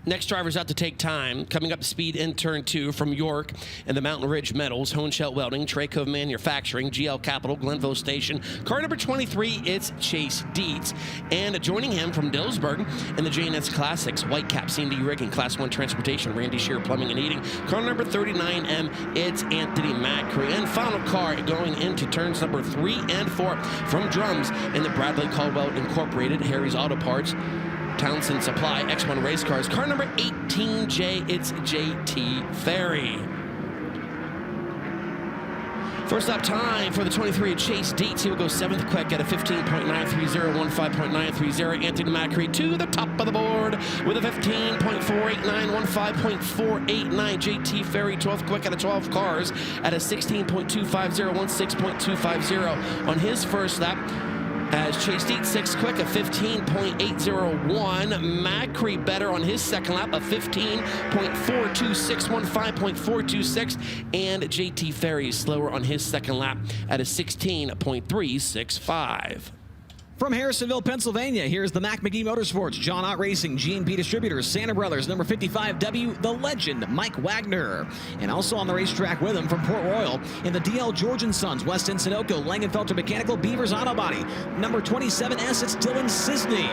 Next driver's out to take time. Coming up to speed in turn 2 from York and the Mountain Ridge Metals, Hohenschelt Welding, Tracove Manufacturing, GL Capital, Glenville Station. Car number 23, it's Chase Dietz. And joining him from Dillsburg in the JNS Classics, Whitecap C&D Rigging, Class 1 Transportation, Randy Shear Plumbing and Heating. Car number 39M, it's Anthony Macri. And final car going into turns number 3 and 4 from Drums in the Bradley Caldwell Incorporated, Harry's Auto Parts, Townsend Supply, X1 Race Cars. Car number 18J, it's JT Ferry. First lap time for the 23 at Chase Dietz. He will go 7th quick at a 15.930, 15.930. Anthony Macri to the top of the board with a 15.489, 15.489. JT Ferry 12th quick out of 12 cars at a 16.250, 16.250 on his first lap. As Chase Dietz 6th quick, a 15.801. Macri better on his second lap, a 15.426, 15.426. And JT Ferry slower on his second lap at a 16.365. From Harrisonville, Pennsylvania, here's the Mac McGee Motorsports, John Ott Racing, G&P Distributors, Santa Brothers, number 55W, the legend, Mike Wagner. And also on the racetrack with him from Port Royal, in the DL George & Sons, Weston Sunoco, Langenfelter Mechanical, Beavers Auto Body, number 27S, it's Dylan Sisney.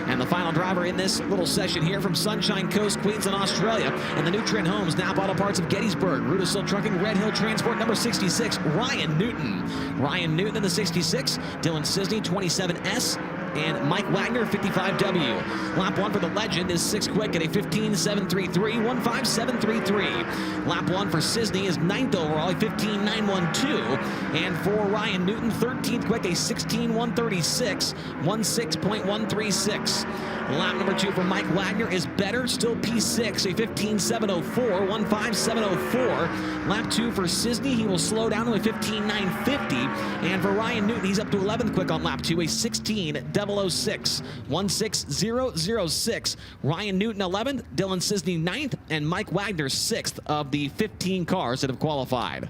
And the final driver in this little session here from Sunshine Coast, Queensland, Australia, and the new Trent Holmes, Napa Auto Parts of Gettysburg, Rudisill Trucking, Red Hill Transport, number 66, Ryan Newton. Ryan Newton in the 66, Dylan Sisney, 27S, and Mike Wagner, 55W. Lap 1 for the legend is 6th quick at a 15.733, 15.733. Lap 1 for Sisney is 9th overall, a 15.912. And for Ryan Newton, 13th quick, a 16.136, 16.136. Lap number 2 for Mike Wagner is better, still P6, a 15.704, 1.5704. Lap 2 for Cisney, he will slow down to a 15.950. And for Ryan Newton, he's up to 11th quick on lap 2, a 16.006, 1.6006. Ryan Newton 11th, Dylan Cisney 9th, and Mike Wagner 6th of the 15 cars that have qualified.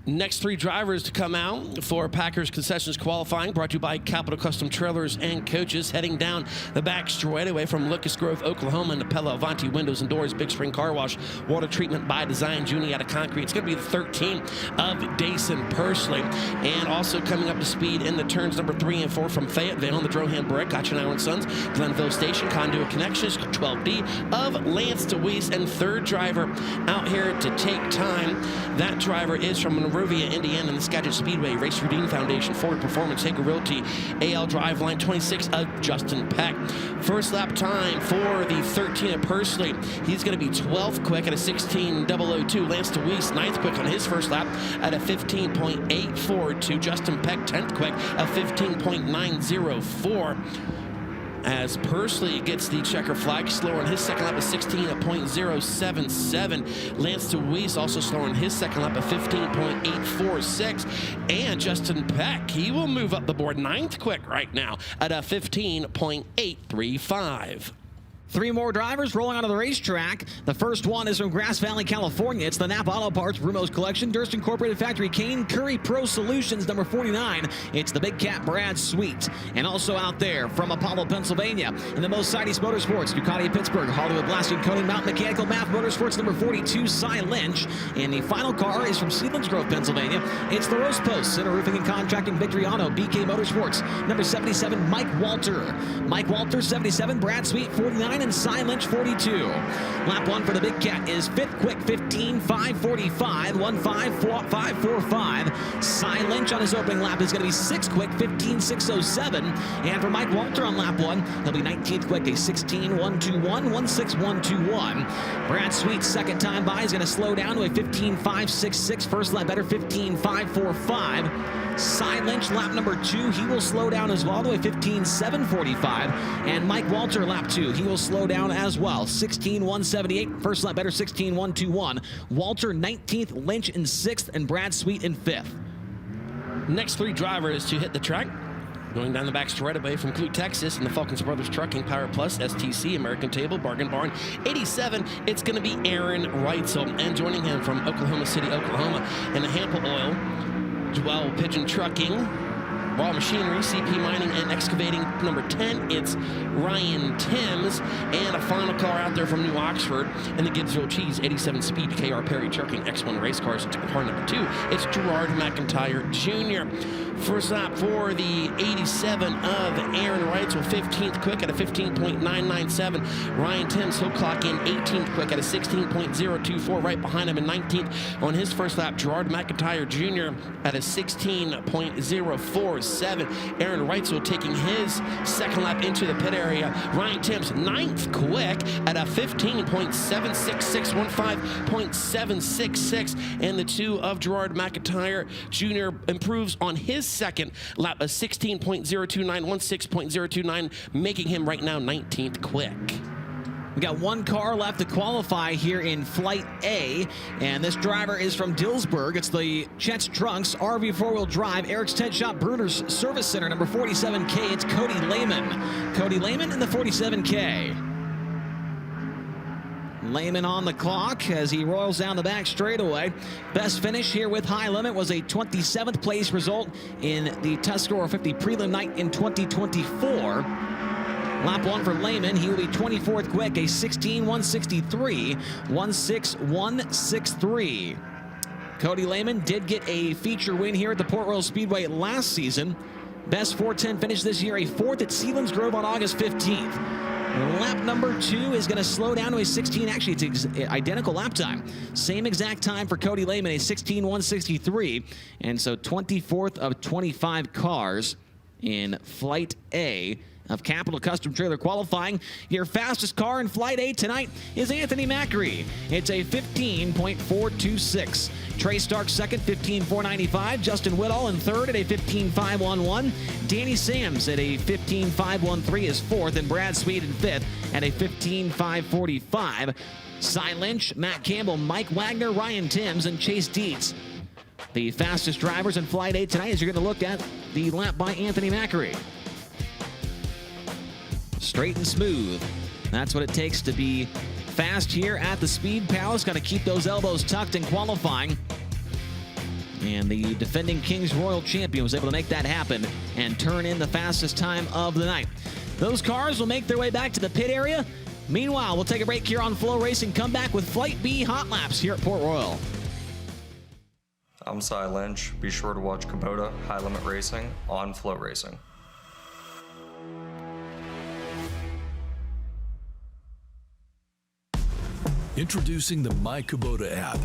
Next 3 drivers to come out for Packers Concessions qualifying, brought to you by Capital Custom Trailers and Coaches, heading down the back straightaway from Lucas Grove, Oklahoma, and Pella Avanti Windows and Doors, Big Spring Car Wash, Water Treatment by Design, Junie out of Concrete. It's going to be the 13 of Dason Pursley. And also coming up to speed in the turns number 3 and 4 from Fayetteville, the Drohan Brick, Gotchenauer & Sons, Glenville Station, Conduit Connections, 12B of Lance DeWeese, and third driver out here to take time. That driver is from Monrovia, Indiana, and the Scadget Speedway, Race Redeem Foundation, Ford Performance, Hager Realty, AL Drive Line 26 of Justin Peck. First lap time for the 13 of Pursley. He's going to be 12th quick at a 16.002. Lance DeWeese 9th quick on his first lap at a 15.842. Justin Peck 10th quick at 15.904. As Pursley gets the checker flag, slower on his second lap at 16.077. Lance DeWeese also slower on his second lap at 15.846. And Justin Peck, he will move up the board 9th quick right now at a 15.835. 3 more drivers rolling onto the racetrack. The first one is from Grass Valley, California. It's the Napa Auto Parts Rumos Collection, Durst Incorporated Factory, Kane Curry Pro Solutions, number 49. It's the Big Cat Brad Sweet. And also out there from Apollo, Pennsylvania, in the Most Sides Motorsports, Ducati of Pittsburgh, Hollywood Blasting, Coney Mountain Mechanical Math Motorsports, number 42, Cy Lynch. And the final car is from Sealands Grove, Pennsylvania. It's the Roast Post, Center Roofing and Contracting, Victoriano, BK Motorsports, number 77, Mike Walter. Mike Walter, 77, Brad Sweet, 49, and Cy Lynch, 42. Lap 1 for the Big Cat is 5th quick, 15.545, 1.545. Cy Lynch on his opening lap is going to be 6th quick, 15.607. And for Mike Walter on lap 1, he'll be 19th quick, a 16.121, 1.6121. Brad Sweet's second time by is going to slow down to a 15.566. First lap better, 15.545. Cy Lynch, lap number 2, he will slow down as well to a 15.745. And Mike Walter, lap 2, he will slow down as well, 16.178. First lap better, 16.121. Walter 19th, Lynch in 6th, and Brad Sweet in 5th. Next 3 drivers to hit the track. Going down the back straightaway from Clute, Texas, in the Falcons Brothers Trucking, Power Plus, STC, American Table, Bargain Barn, 87, it's going to be Aaron Reitzel. And joining him from Oklahoma City, Oklahoma, in the Hample Oil, Joel Pigeon Trucking, Raw Machinery, CP Mining, and Excavating, number 10, it's Ryan Timms. And a final car out there from New Oxford in the Gibbsville Cheese, 87 Speed, KR Perry Trucking, X1 Race Cars. Car number 2, it's Gerard McIntyre Jr. First lap for the 87 of Aaron Reitzel, 15th quick at a 15.997. Ryan Timms, he'll clock in 18th quick at a 16.024. Right behind him in 19th on his first lap, Gerard McIntyre Jr. at a 16.047. Aaron Reitzel taking his second lap into the pit area. Ryan Timms, 9th quick at a 15.766, 15.766. And the 2 of Gerard McIntyre Jr. improves on his second lap, a 16.029, 16.029, making him right now 19th quick. We got 1 car left to qualify here in Flight A, and this driver is from Dillsburg. It's the Chet's Trunks RV 4-wheel drive, Eric's Tent Shop, Bruner's Service Center, number 47K. It's Cody Lehman. Cody Lehman in the 47K. Lehman on the clock as he rolls down the back straightaway. Best finish here with High Limit was a 27th place result in the Tuscarora 50 prelim night in 2024. Lap 1 for Lehman, he will be 24th quick, a 16.163, 1.6163. Cody Lehman did get a feature win here at the Port Royal Speedway last season. Best 410 finish this year, a 4th at Sealands Grove on August 15th. Lap number 2 is going to slow down to a 16. Actually, it's identical lap time. Same exact time for Cody Lehman, a 16.163. And so 24th of 25 cars in Flight A of Capital Custom Trailer qualifying. Your fastest car in Flight A tonight is Anthony Macri. It's a 15.426. Trey Stark second, 15.495. Justin Whittall in third at a 15.511. Danny Sams at a 15.513 is fourth, and Brad Sweet in fifth at a 15.545. Cy Lynch, Matt Campbell, Mike Wagner, Ryan Timms, and Chase Dietz. The fastest drivers in Flight 8 tonight as you're going to look at the lap by Anthony Macri. Straight and smooth. That's what it takes to be fast here at the Speed Palace. Got to keep those elbows tucked in qualifying. And the defending Kings Royal champion was able to make that happen and turn in the fastest time of the night. Those cars will make their way back to the pit area. Meanwhile, we'll take a break here on FloRacing. Come back with Flight B hot laps here at Port Royal. I'm Cy Lynch. Be sure to watch Kubota High Limit Racing on FloRacing. Introducing the My Kubota app.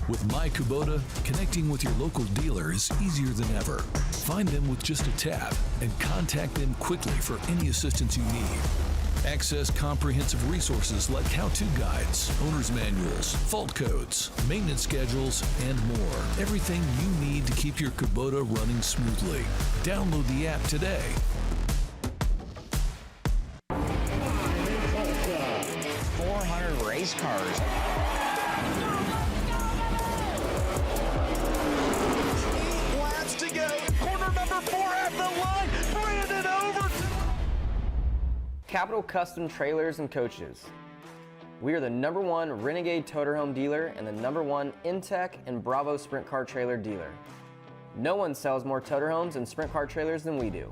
With My Kubota, connecting with your local dealer is easier than ever. Find them with just a tap and contact them quickly for any assistance you need. Access comprehensive resources like how-to guides, owner's manuals, fault codes, maintenance schedules, and more. Everything you need to keep your Kubota running smoothly. Download the app today. Race cars. Laps to go. Corner number 4 at the line. Brandon over. Capital Custom Trailers and Coaches. We are the #1 Renegade Toterhome dealer and the #1 Intech and Bravo Sprint Car Trailer dealer. No one sells more Toterhomes and Sprint Car Trailers than we do.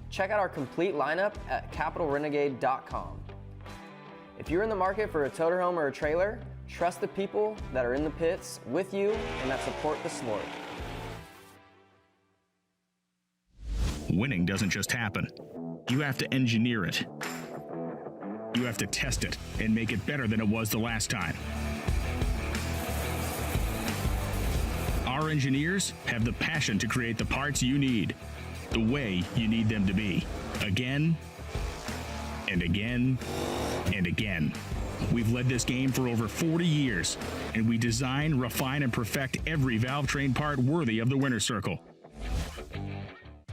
Check out our complete lineup at capitalrenegade.com. If you're in the market for a Toterhome or a trailer, trust the people that are in the pits with you and that support the sport. Winning doesn't just happen. You have to engineer it. You have to test it and make it better than it was the last time. Our engineers have the passion to create the parts you need, the way you need them to be, again and again and again. We've led this game for over 40 years, and we design, refine, and perfect every valve train part worthy of the winner's circle.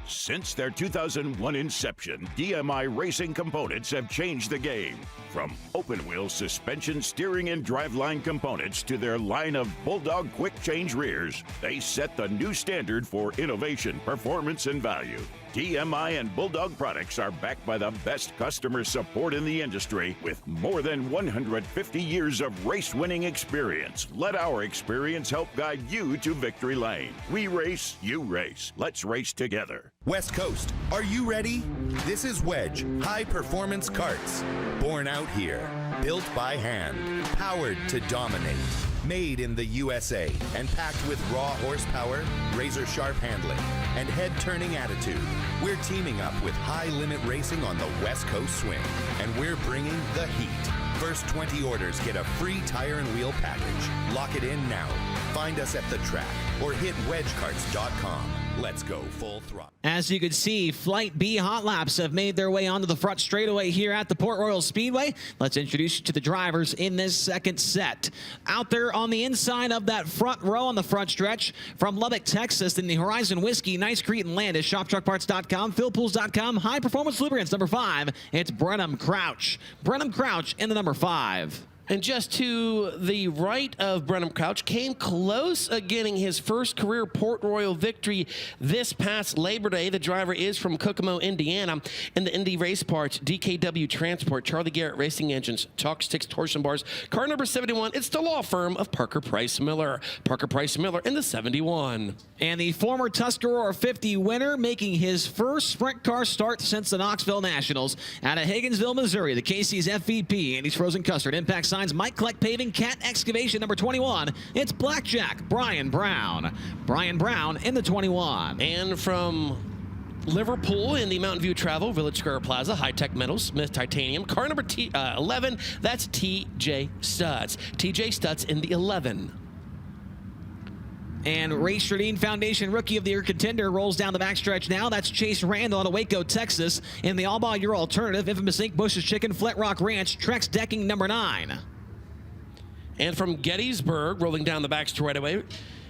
Since their 2001 inception, DMI Racing Components have changed the game. From open-wheel suspension, steering, and driveline components to their line of Bulldog quick-change rears, they set the new standard for innovation, performance, and value. DMI and Bulldog products are backed by the best customer support in the industry with more than 150 years of race-winning experience. Let our experience help guide you to victory lane. We race, you race. Let's race together. West Coast, are you ready? This is Wedge High Performance Karts. Born out here, built by hand, powered to dominate. Made in the USA and packed with raw horsepower, razor-sharp handling, and head-turning attitude. We're teaming up with High Limit Racing on the West Coast Swing, and we're bringing the heat. First 20 orders get a free tire and wheel package. Lock it in now. Find us at the track or hit wedgekarts.com. Let's go full throttle. As you can see, Flight B hot laps have made their way onto the front straightaway here at the Port Royal Speedway. Let's introduce you to the drivers in this second set. Out there on the inside of that front row on the front stretch, from Lubbock, Texas, in the Horizon Whiskey, Nice Crete and Landis, ShopTruckParts.com, PhilPools.com, High Performance Lubricants, number 5, it's Brenham Crouch. Brenham Crouch in the number 5. And just to the right of Brenham Crouch, came close of getting his first career Port Royal victory this past Labor Day. The driver is from Kokomo, Indiana. In the Indy Race Parts, DKW Transport, Charlie Garrett Racing Engines, Chalk Sticks Torsion Bars, car number 71, it's the law firm of Parker Price Miller. Parker Price Miller in the 71. And the former Tuscarora 50 winner making his first sprint car start since the Knoxville Nationals out of Higginsville, Missouri. The Casey's FVP, Andy's Frozen Custard, Impact Signs, Mike Kleck Paving, Cat Excavation, number 21. It's Blackjack, Brian Brown. Brian Brown in the 21. And from Liverpool in the Mountain View Travel, Village Square Plaza, High Tech Metals, Smith Titanium, car number 11, that's TJ Stutz. TJ Stutz in the 11. And Race Jardine Foundation Rookie of the Year contender rolls down the backstretch now. That's Chase Randall out of Waco, Texas. In the all-ball year alternative, Infamous Inc., Bush's Chicken, Flat Rock Ranch, Trex Decking number 9. And from Gettysburg, rolling down the back straightaway,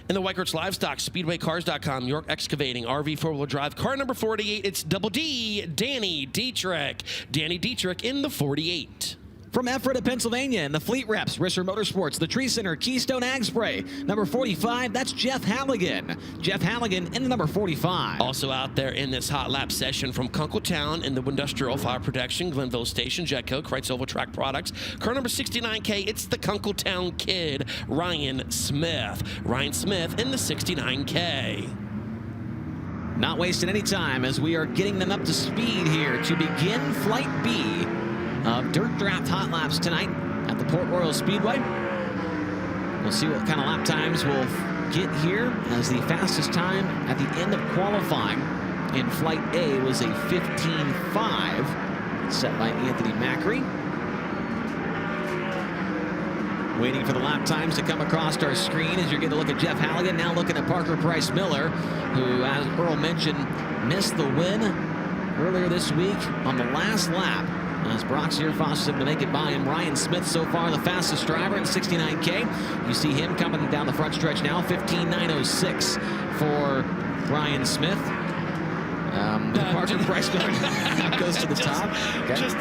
in the White Livestock, SpeedwayCars.com, York Excavating, RV 4-wheel drive, car number 48, it's Double D, Danny Dietrich. Danny Dietrich in the 48. From Ephrata, Pennsylvania, in the Fleet Reps, Risser Motorsports, the Tree Center, Keystone Ag Spray, number 45, that's Jeff Halligan. Jeff Halligan in the number 45. Also out there in this hot lap session from Kunkletown in the Industrial Fire Protection, Glenville Station, Jetco, Kreitz Oval Track Products, car number 69K, it's the Kunkletown Kid, Ryan Smith. Ryan Smith in the 69K. Not wasting any time as we are getting them up to speed here to begin Flight B of Dirt Draft Hot Laps tonight at the Port Royal Speedway. We'll see what kind of lap times we'll get here, as the fastest time at the end of qualifying in Flight A was a 15.5 set by Anthony Macri. Waiting for the lap times to come across our screen as you're getting a look at Jeff Halligan. Now looking at Parker Price Miller, who, as Earl mentioned, missed the win earlier this week on the last lap, as Brock Zierfoss able to make it by him. Ryan Smith so far the fastest driver in 69K. You see him coming down the front stretch now, 15.906 for Ryan Smith. Parker Price Miller goes to the top. Okay.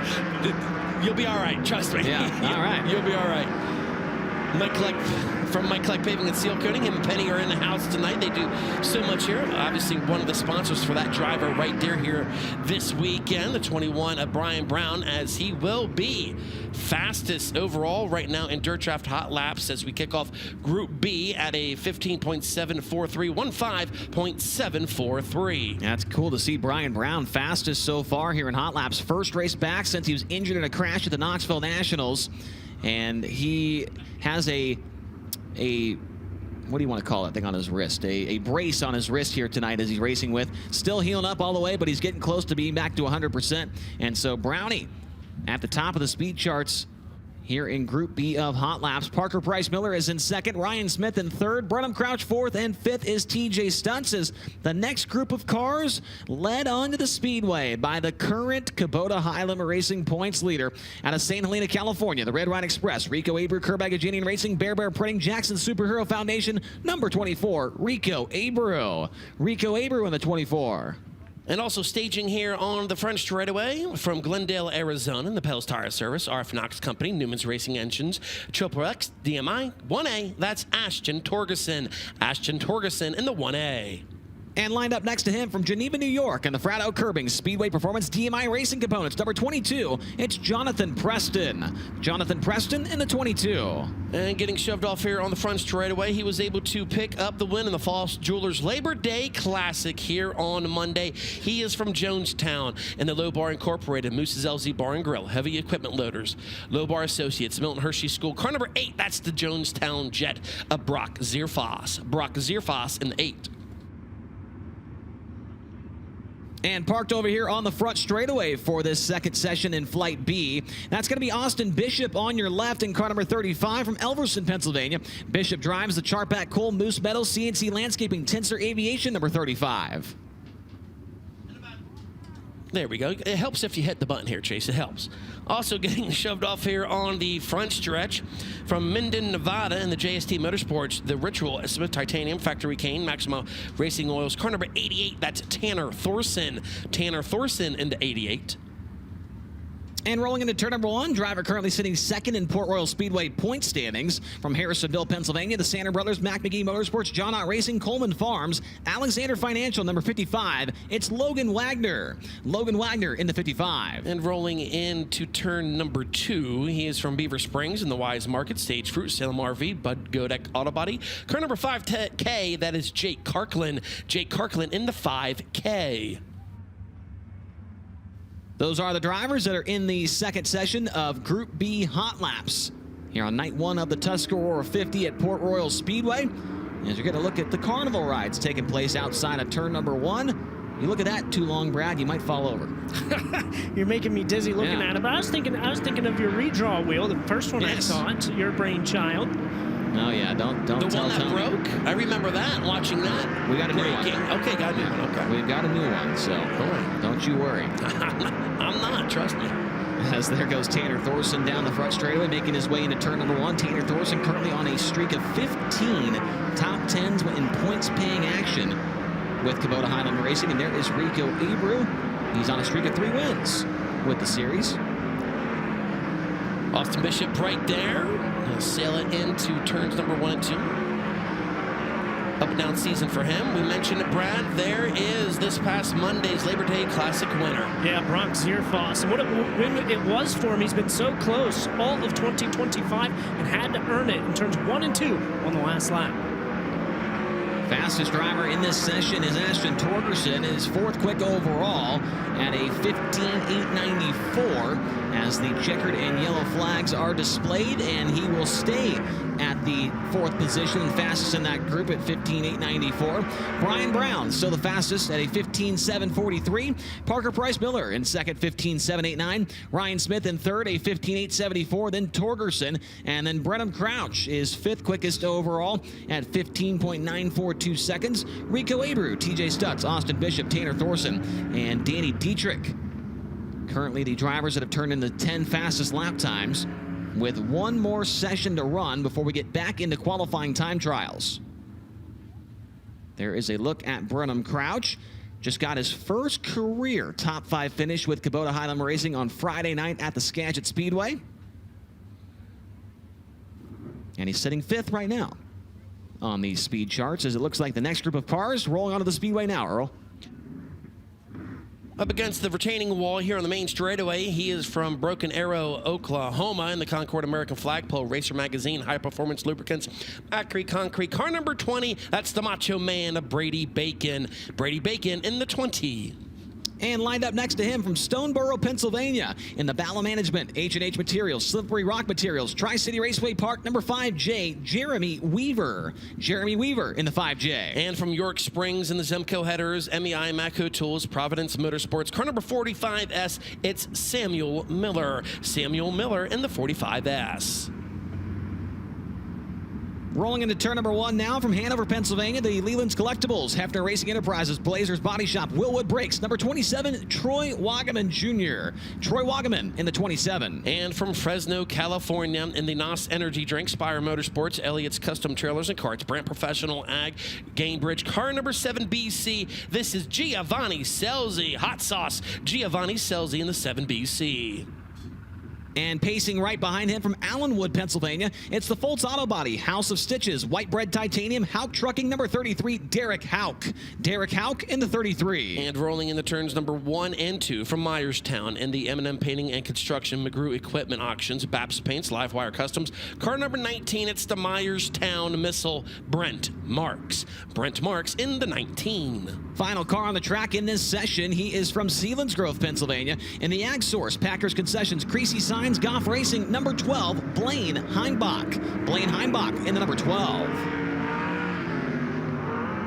You'll be all right, trust me. Yeah, all right. You'll be all right. Mike Kleck Paving and Seal Coating, him and Penny are in the house tonight. They do so much here. Obviously, one of the sponsors for that driver right there here this weekend, the 21 of Brian Brown, as he will be fastest overall right now in Dirt Draft Hot Laps as we kick off Group B at a 15.743, 15.743. That's cool to see Brian Brown fastest so far here in Hot Laps. First race back since he was injured in a crash at the Knoxville Nationals. And he has a what do you want to call that thing on his wrist? A brace on his wrist here tonight as he's racing with. Still healing up all the way, but he's getting close to being back to 100%. And so Brownie at the top of the speed charts here in Group B of Hot Laps. Parker Price Miller is in second, Ryan Smith in third, Brenham Crouch fourth, and fifth is TJ Stunts, as the next group of cars led onto the speedway by the current Kubota High Limit Racing points leader out of St. Helena, California, the Red Rhine Express, Rico Abreu, Kerbag Racing, Bear Printing, Jackson Superhero Foundation, number 24, Rico Abreu. Rico Abreu in the 24. And also staging here on the front straightaway from Glendale, Arizona, in the Pels Tire Service, RF Knox Company, Newman's Racing Engines, Triple X, DMI, 1A, that's Ashton Torgerson. Ashton Torgerson in the 1A. And lined up next to him from Geneva, New York, and the Fratto Curbing Speedway Performance DMI Racing Components, number 22, it's Jonathan Preston. Jonathan Preston in the 22. And getting shoved off here on the front straightaway, he was able to pick up the win in the Falls Jewelers Labor Day Classic here on Monday. He is from Jonestown in the Low Bar Incorporated, Moose's LZ Bar and Grill, Heavy Equipment Loaders, Low Bar Associates, Milton Hershey School. Car number 8, that's the Jonestown Jet of Brock Zierfoss. Brock Zierfoss in the 8. And parked over here on the front straightaway for this second session in Flight B. That's going to be Austin Bishop on your left in car number 35 from Elverson, Pennsylvania. Bishop drives the Charpak Cole Moose Metal CNC Landscaping Tensor Aviation number 35. There we go. It helps if you hit the button here, Chase. It helps. Also getting shoved off here on the front stretch from Minden, Nevada in the JST Motorsports, the Ritual Smith Titanium Factory Cane Maxima Racing Oils. Car number 88, that's Tanner Thorson. Tanner Thorson in the 88. And rolling into turn number 1, driver currently sitting second in Port Royal Speedway point standings from Harrisonville, Pennsylvania, the Sander Brothers, Mac McGee Motorsports, John Ott Racing, Coleman Farms, Alexander Financial, number 55. It's Logan Wagner. Logan Wagner in the 55. And rolling into turn number 2, he is from Beaver Springs in the Wise Market, Stage Fruit, Salem RV, Bud Godek Auto Body. Car number 5K, that is Jake Karklin. Jake Karklin in the 5K. Those are the drivers that are in the second session of Group B Hot Laps here on night 1 of the Tuscarora 50 at Port Royal Speedway. As you're going to look at the carnival rides taking place outside of turn number 1. You look at that too long, Brad, you might fall over. You're making me dizzy looking at it. But I was thinking of your redraw wheel, the first one I saw. It's your brainchild. Oh, yeah, don't the tell one that Tony. broke? I remember that, watching that. We got a new one. Okay, got a new one, okay. We've got a new one, so don't you worry. I'm not, trust me. As there goes Tanner Thorson down the front straightaway, making his way into turn number 1. Tanner Thorson currently on a streak of 15 top 10s in points-paying action with Kubota Highland Racing. And there is Rico Abreu. He's on a streak of 3 wins with the series. Austin Bishop right there. He'll sail it into turns number 1 and 2. Up and down season for him. We mentioned it, Brad. There is this past Monday's Labor Day Classic winner. Yeah, Brock Zierfoss. And what a win it was for him. He's been so close all of 2025 and had to earn it in turns 1 and 2 on the last lap. Fastest driver in this session is Ashton Torgerson, his 4th quick overall at a 15.894 as the checkered and yellow flags are displayed, and he will stay at the 4th position, fastest in that group at 15.894. Brian Brown still the fastest at a 15.743. Parker Price Miller in second, 15.789. Ryan Smith in third, a 15.874. Then Torgerson, and then Brenham Crouch is 5th quickest overall at 15.942 seconds. Rico Abreu, TJ Stutz, Austin Bishop, Tanner Thorson, and Danny Dietrich. Currently the drivers that have turned in the 10 fastest lap times, with 1 more session to run before we get back into qualifying time trials. There is a look at Brenham Crouch. Just got his first career top 5 finish with Kubota Highland Racing on Friday night at the Skagit Speedway. And he's sitting 5th right now on these speed charts, as it looks like the next group of cars rolling onto the speedway now, Earl. Up against the retaining wall here on the main straightaway, he is from Broken Arrow, Oklahoma, in the Concord American Flagpole Racer Magazine High Performance Lubricants Macri Concrete. Car number 20, that's the Macho Man, Brady Bacon. Brady Bacon in the 20. And lined up next to him from Stoneboro, Pennsylvania, in the Bala Management, H&H Materials, Slippery Rock Materials, Tri-City Raceway Park, number 5J, Jeremy Weaver. Jeremy Weaver in the 5J. And from York Springs in the Zemco Headers, MEI Maco Tools, Providence Motorsports, car number 45S, it's Samuel Miller. Samuel Miller in the 45S. Rolling into turn number 1 now from Hanover, Pennsylvania, the Leland's Collectibles, Hefner Racing Enterprises, Blazers Body Shop, Willwood Brakes, number 27, Troy Wagaman Jr. Troy Wagaman in the 27. And from Fresno, California, in the NOS Energy Drink, Spire Motorsports, Elliott's Custom Trailers and Carts, Brant Professional Ag, Gainbridge, car number 7, BC. This is Giovanni Scelzi, Hot Sauce, Giovanni Scelzi in the 7 BC. And pacing right behind him from Allenwood, Pennsylvania, it's the Foltz Auto Body, House of Stitches, White Bread Titanium, Hauk Trucking, number 33, Derek Hauk. Derek Hauk in the 33. And rolling in the turns number 1 and 2 from Myerstown in the M&M Painting and Construction, McGrew Equipment Auctions, Baps Paints, Livewire Customs. Car number 19, it's the Myerstown Missile, Brent Marks. Brent Marks in the 19. Final car on the track in this session, he is from Selinsgrove, Pennsylvania, in the Ag Source, Packers Concessions, Creasy Signs, Goff Racing, number 12, Blaine Heimbach. Blaine Heimbach in the number 12.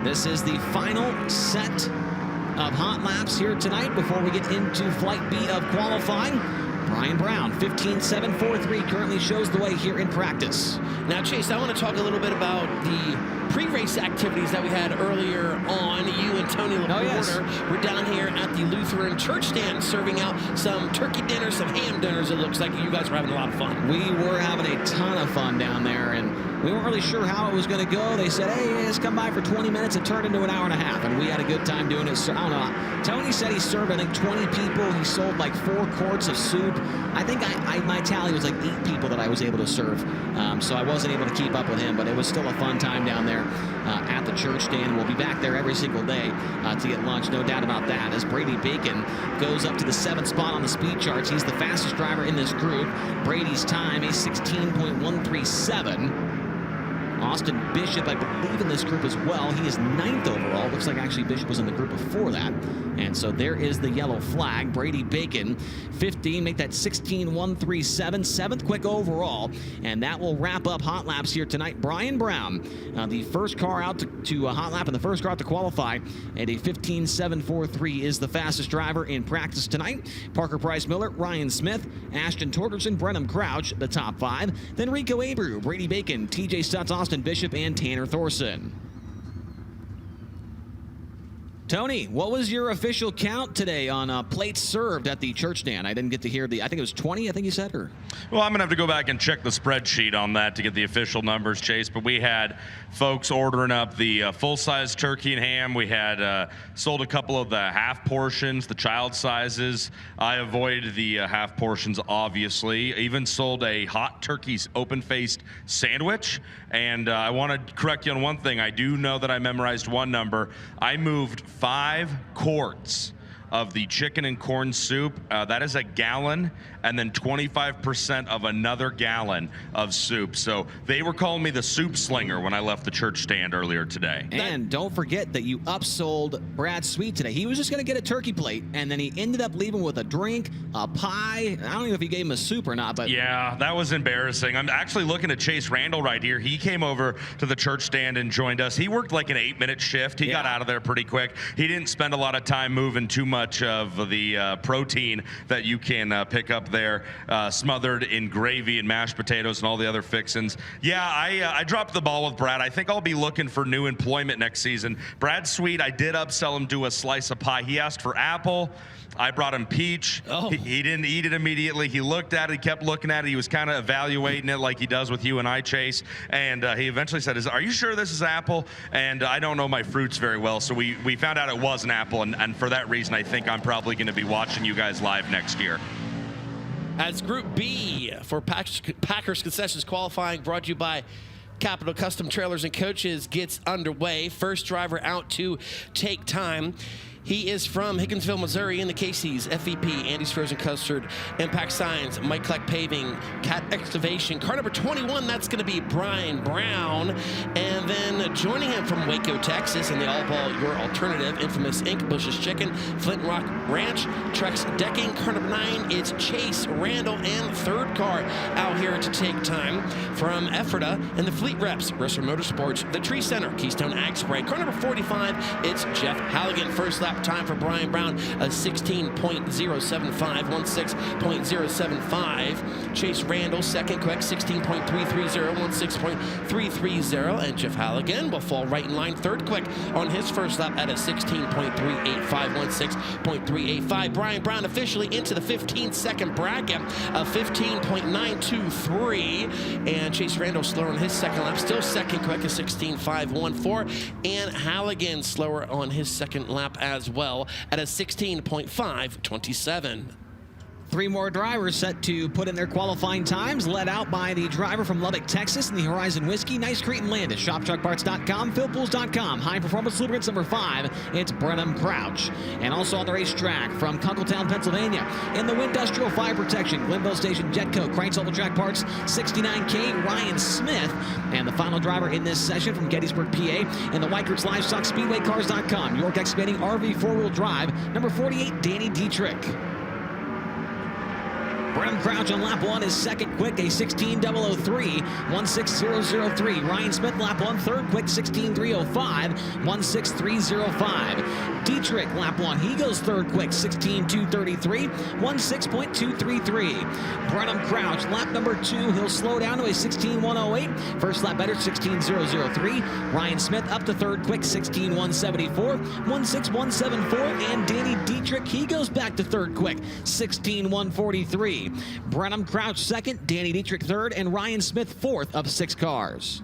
This is the final set of hot laps here tonight before we get into Flight B of qualifying. Brian Brown, 15.743, currently shows the way here in practice. Now, Chase, I want to talk a little bit about the pre-race activities that we had earlier on. You and Tony LaPorter were down here at the Lutheran Church stand serving out some turkey dinners, some ham dinners. It looks like you guys were having a lot of fun. We were having a ton of fun down there, and we weren't really sure how it was going to go. They said, hey, just come by for 20 minutes. It turned into an hour and a half, and we had a good time doing it. So, I don't know. Tony said he served, I think, 20 people. He sold like 4 quarts of soup. I think my tally was like 8 people that I was able to serve. So I wasn't able to keep up with him, but it was still a fun time down there at the church stand. We'll be back there every single day to get lunch, no doubt about that. As Brady Bacon goes up to the 7th spot on the speed charts, he's the fastest driver in this group. Brady's time is 16.137. Austin Bishop, I believe, in this group as well. He is 9th overall. Looks like actually Bishop was in the group before that. And so there is the yellow flag. Brady Bacon, 15, make that 16-137, 7th quick overall. And that will wrap up hot laps here tonight. Brian Brown, the first car out to hot lap and the first car out to qualify at a 15.743 is the fastest driver in practice tonight. Parker Price Miller, Ryan Smith, Ashton Torgerson, Brenham Crouch, the top 5. Then Rico Abreu, Brady Bacon, TJ Stutz, Austin Bishop, and Tanner Thorson. Tony, what was your official count today on plates served at the church stand? I didn't get to hear I think it was 20, I think you said, or? Well, I'm going to have to go back and check the spreadsheet on that to get the official numbers, Chase, but we had folks ordering up the full-size turkey and ham. We had sold a couple of the half portions, the child sizes. I avoided the half portions, obviously. Even sold a hot turkey open-faced sandwich. And I want to correct you on one thing. I do know that I memorized one number. I moved 5 quarts of the chicken and corn soup. That is a gallon, and then 25% of another gallon of soup. So they were calling me the soup slinger when I left the church stand earlier today. And don't forget that you upsold Brad Sweet today. He was just going to get a turkey plate, and then he ended up leaving with a drink, a pie. I don't know if you gave him a soup or not, but yeah, that was embarrassing. I'm actually looking at Chase Randall right here. He came over to the church stand and joined us. He worked like an 8-minute shift. He got out of there pretty quick. He didn't spend a lot of time moving too much of the protein that you can pick up there, smothered in gravy and mashed potatoes and all the other fixins. Yeah, I dropped the ball with Brad. I think I'll be looking for new employment next season. Brad Sweet, I did upsell him to a slice of pie. He asked for apple. I brought him peach. Oh. He didn't eat it immediately. He looked at it. He kept looking at it. He was kind of evaluating it like he does with you and I, Chase. And he eventually said, are you sure this is apple? And I don't know my fruits very well. So we found out it was an apple. And for that reason, I think I'm probably going to be watching you guys live next year. As Group B for Packers Concessions qualifying, brought to you by Capital Custom Trailers and Coaches, gets underway. First driver out to take time. He is from Higginsville, Missouri, in the Casey's, FVP, Andy's Frozen Custard, Impact Signs, Mike Kleck Paving, Cat Excavation. Car number 21, that's going to be Brian Brown. And then joining him from Waco, Texas, in the All Ball Your Alternative, Infamous Inc., Bush's Chicken, Flint Rock Ranch, Trex Decking. Car number 9, it's Chase Randall, and third car out here to take time from Ephrata and the Fleet Reps, Restler Motorsports, the Tree Center, Keystone Ag Spray. Car number 45, it's Jeff Halligan. First lap time for Brian Brown, a 16.075, 16.075. Chase Randall, second quick, 16.330, 16.330. And Jeff Halligan will fall right in line, third quick on his first lap at a 16.385, 16.385. Brian Brown officially into the 15-second bracket, a 15.923. And Chase Randall slower on his second lap, still second quick, a 16.514. And Halligan slower on his second lap as well at a 16.527. 3 more drivers set to put in their qualifying times, led out by the driver from Lubbock, Texas, in the Horizon Whiskey, Nice Crete and Landis, ShopTruckParts.com, FillPools.com, High Performance Lubricants number 5, it's Brenham Crouch. And also on the racetrack from Kunkletown, Pennsylvania, in the Windustrial Fire Protection, Glenville Station, Jetco, Cranes Oval Track Parts, 69K, Ryan Smith. And the final driver in this session from Gettysburg, PA, in the Weikert's Livestock Speedway Cars.com, York Excavating RV 4-wheel drive, number 48, Danny Dietrich. Brenham Crouch on lap 1 is second quick, a 16.003, 16003. Ryan Smith, lap 1, third quick, 16.305, 16305. Dietrich, lap 1, he goes third quick, 16.233, 16.233. Brenham Crouch, lap number 2, he'll slow down to a 16.108. First lap better, 16.003. Ryan Smith up to third quick, 16.174, 16174. And Danny Dietrich, he goes back to third quick, 16.143. Brenham Crouch second, Danny Dietrich third, and Ryan Smith fourth of 6 cars.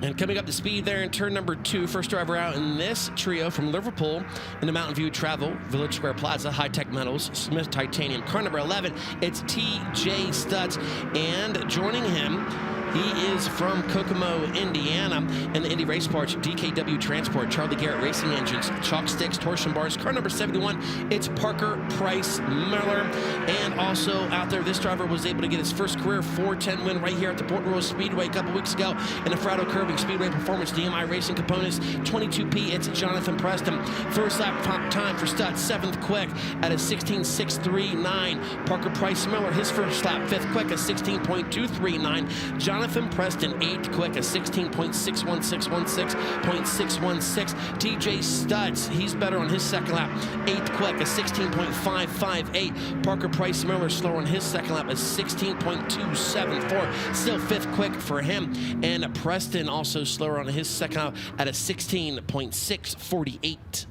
And coming up to speed there in turn number 2, first driver out in this trio from Liverpool in the Mountain View Travel, Village Square Plaza, High Tech Metals, Smith Titanium. Car number 11, it's TJ Stutz. And joining him He is from Kokomo, Indiana, and the Indy Race Parts, DKW Transport, Charlie Garrett Racing Engines, Chalk Sticks, Torsion Bars, car number 71, it's Parker Price Miller. And also out there, this driver was able to get his first career 410 win right here at the Port Royal Speedway a couple weeks ago in the Frado Curbing Speedway Performance DMI Racing Components, 22P, it's Jonathan Preston. First lap time for Stutz, 7th quick at a 16.639. Parker Price Miller, his first lap, 5th quick, a 16.239. Jonathan Preston, 8th quick, a 16.61616.616. TJ Stutz, he's better on his second lap, 8th quick, a 16.558. Parker Price Miller slower on his second lap, a 16.274. Still 5th quick for him. And Preston also slower on his second lap at a 16.648.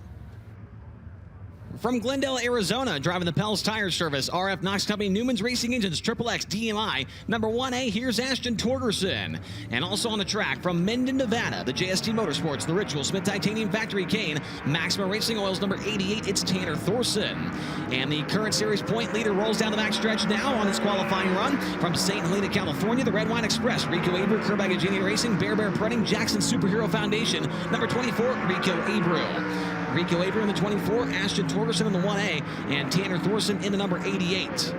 From Glendale, Arizona, driving the Pels Tire Service, RF Knox Company, Newman's Racing Engines, XXX DMI, number 1A, here's Ashton Torgerson. And also on the track from Minden, Nevada, the JST Motorsports, the Ritual, Smith Titanium Factory Cane, Maxima Racing Oils, number 88, it's Tanner Thorson. And the current series point leader rolls down the backstretch now on his qualifying run. From St. Helena, California, the Red Wine Express, Rico Abreu, Kerbagagini Racing, Bear Pruning, Jackson Superhero Foundation, number 24, Rico Abreu. Rico Abreu in the 24, Ashton Torgerson in the 1A, and Tanner Thorson in the number 88.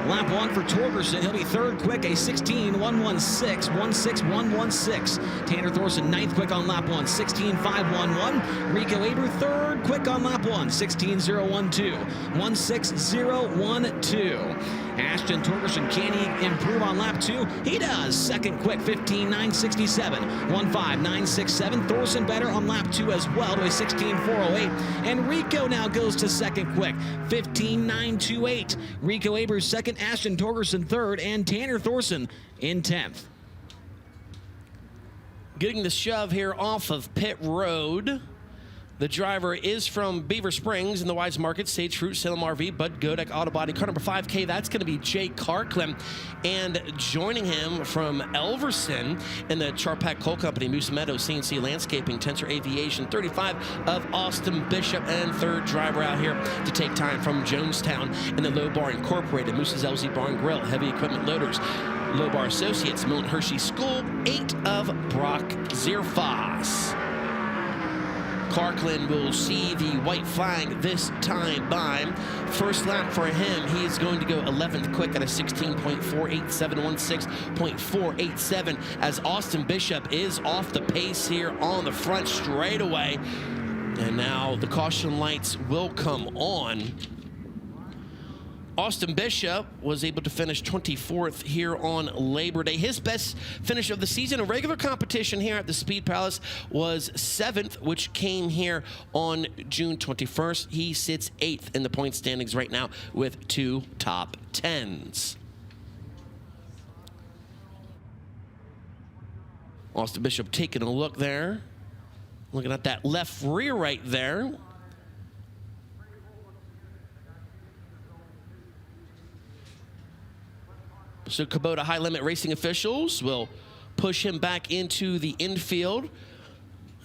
Lap 1 for Torgerson. He'll be 3rd quick, a 16.116, Tanner Thorson 9th quick on lap 1, 16.511. Rico Abreu 3rd quick on lap 1, 16.012, 16012. Ashton Torgerson, can he improve on lap 2? He does. 2nd quick, 15.967, 15967. Thorson better on lap 2 as well to a 16.408. And Rico now goes to 2nd quick, 15.928. Rico Abreu 2nd, Ashton Torgerson 3rd, and Tanner Thorson in 10th. Getting the shove here off of pit road. The driver is from Beaver Springs in the Wise Market, Sage Fruit, Salem RV, Bud Godek Auto Body. Car number 5K, that's going to be Jake Carklin. And joining him from Elverson in the Charpak Coal Company, Moose Meadow, CNC Landscaping, Tensor Aviation, 35 of Austin Bishop, and 3rd driver out here to take time from Jonestown in the Low Bar Incorporated, Moose's LZ Barn Grill, Heavy Equipment Loaders, Low Bar Associates, Milton Hershey School, 8 of Brock Zierfoss. Carklin will see the white flag this time by. First lap for him, he is going to go 11th quick at a 16.48716.487 as Austin Bishop is off the pace here on the front straightaway. And now the caution lights will come on. Austin Bishop was able to finish 24th here on Labor Day. His best finish of the season in regular competition here at the Speed Palace was 7th, which came here on June 21st. He sits 8th in the point standings right now with 2 top 10s. Austin Bishop taking a look there. Looking at that left rear right there. So Kubota High Limit Racing officials will push him back into the infield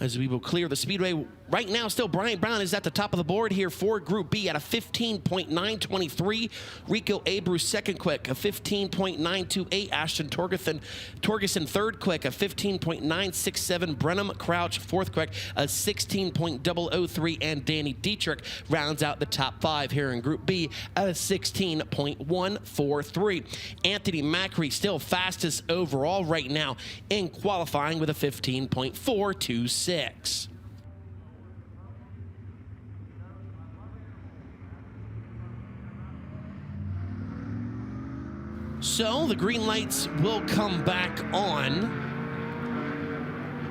as we will clear the speedway. Right now, still Brian Brown is at the top of the board here for Group B at a 15.923. Rico Abreu 2nd quick, a 15.928. Ashton Torgerson 3rd quick, a 15.967. Brenham Crouch 4th quick, a 16.003. And Danny Dietrich rounds out the top 5 here in Group B at a 16.143. Anthony Macri still fastest overall right now in qualifying with a 15.426. So the green lights will come back on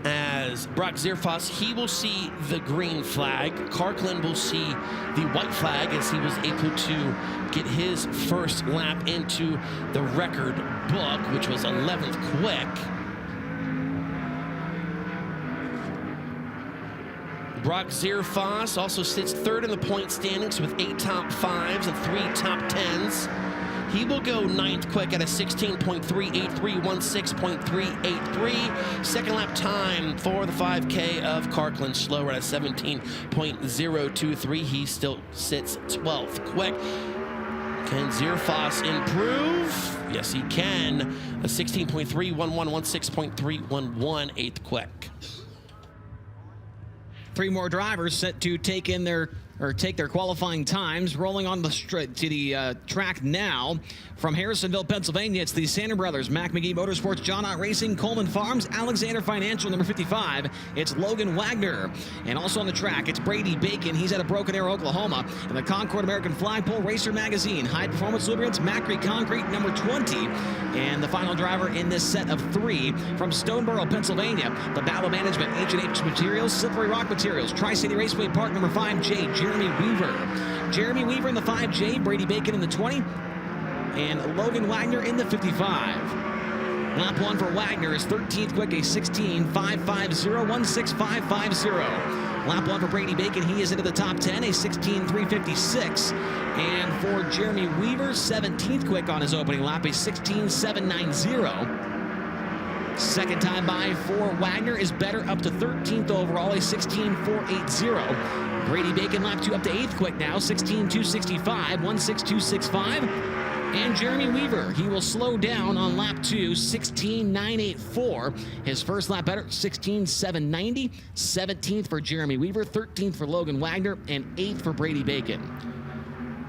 as Brock Zierfoss, he will see the green flag. Carklin will see the white flag as he was able to get his first lap into the record book, which was 11th quick. Brock Zierfoss also sits 3rd in the point standings with 8 top 5s and 3 top 10s. He will go 9th quick at a 16.38316.383. Second lap time for the 5K of Carklin, slower at a 17.023. He still sits 12th quick. Can Zierfoss improve? Yes, he can. A 16.311, 16.311, eighth quick. 3 more drivers set to take their qualifying times. Rolling on to the track now. From Harrisonville, Pennsylvania, it's the Sander Brothers, Mac McGee Motorsports, John Ott Racing, Coleman Farms, Alexander Financial, number 55. It's Logan Wagner. And also on the track, it's Brady Bacon. He's out of Broken Arrow, Oklahoma. And the Concord American Flagpole Racer Magazine, High Performance Lubricants, Macri Concrete, number 20. And the final driver in this set of 3 from Stoneboro, Pennsylvania, the Battle Management, H&H Materials, Slippery Rock Materials, Tri-City Raceway Park, number 5J, Jeremy Weaver. Jeremy Weaver in the 5J, Brady Bacon in the 20, and Logan Wagner in the 55. Lap 1 for Wagner is 13th quick, a 16.550, 16550. Lap 1 for Brady Bacon, he is into the top 10, a 16.356. And for Jeremy Weaver, 17th quick on his opening lap, a 16.790. Second time by for Wagner is better, up to 13th overall, a 16.480. Brady Bacon lap 2 up to 8th quick now, 16.265, 16265. And Jeremy Weaver, he will slow down on lap 2, 16.984. His first lap better, 16.790. 17th for Jeremy Weaver, 13th for Logan Wagner, and 8th for Brady Bacon.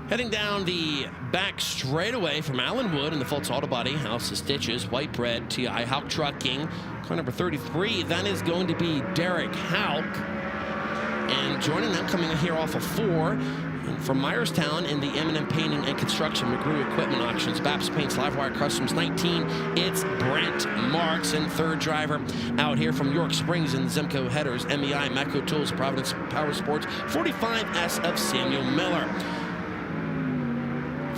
Heading down the back straightaway from Allenwood in the Fultz Auto Body, House of Stitches, White Bread, TI Hauk Trucking, car number 33. That is going to be Derek Hauk. And joining them, coming in here off of 4, from Myerstown in the M&M Painting and Construction, McGrew Equipment Auctions, Baps Paints, Livewire Customs 19, it's Brent Marks. And third driver out here from York Springs in Zemco Headers, MEI, Matco Tools, Providence Power Sports, 45S of Samuel Miller.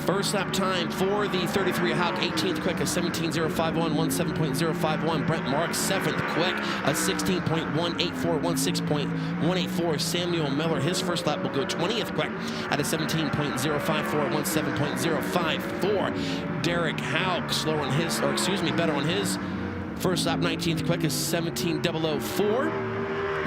First lap time for the 33 Hauk, 18th quick, a 17.051, 17.051. Brent Marks, 7th quick, a 16.184, 16.184. Samuel Miller, his first lap will go 20th quick at a 17.054, 17.054. Derek Hauk, slower on his, or excuse me, better on his first lap, 19th quick, is 17.004.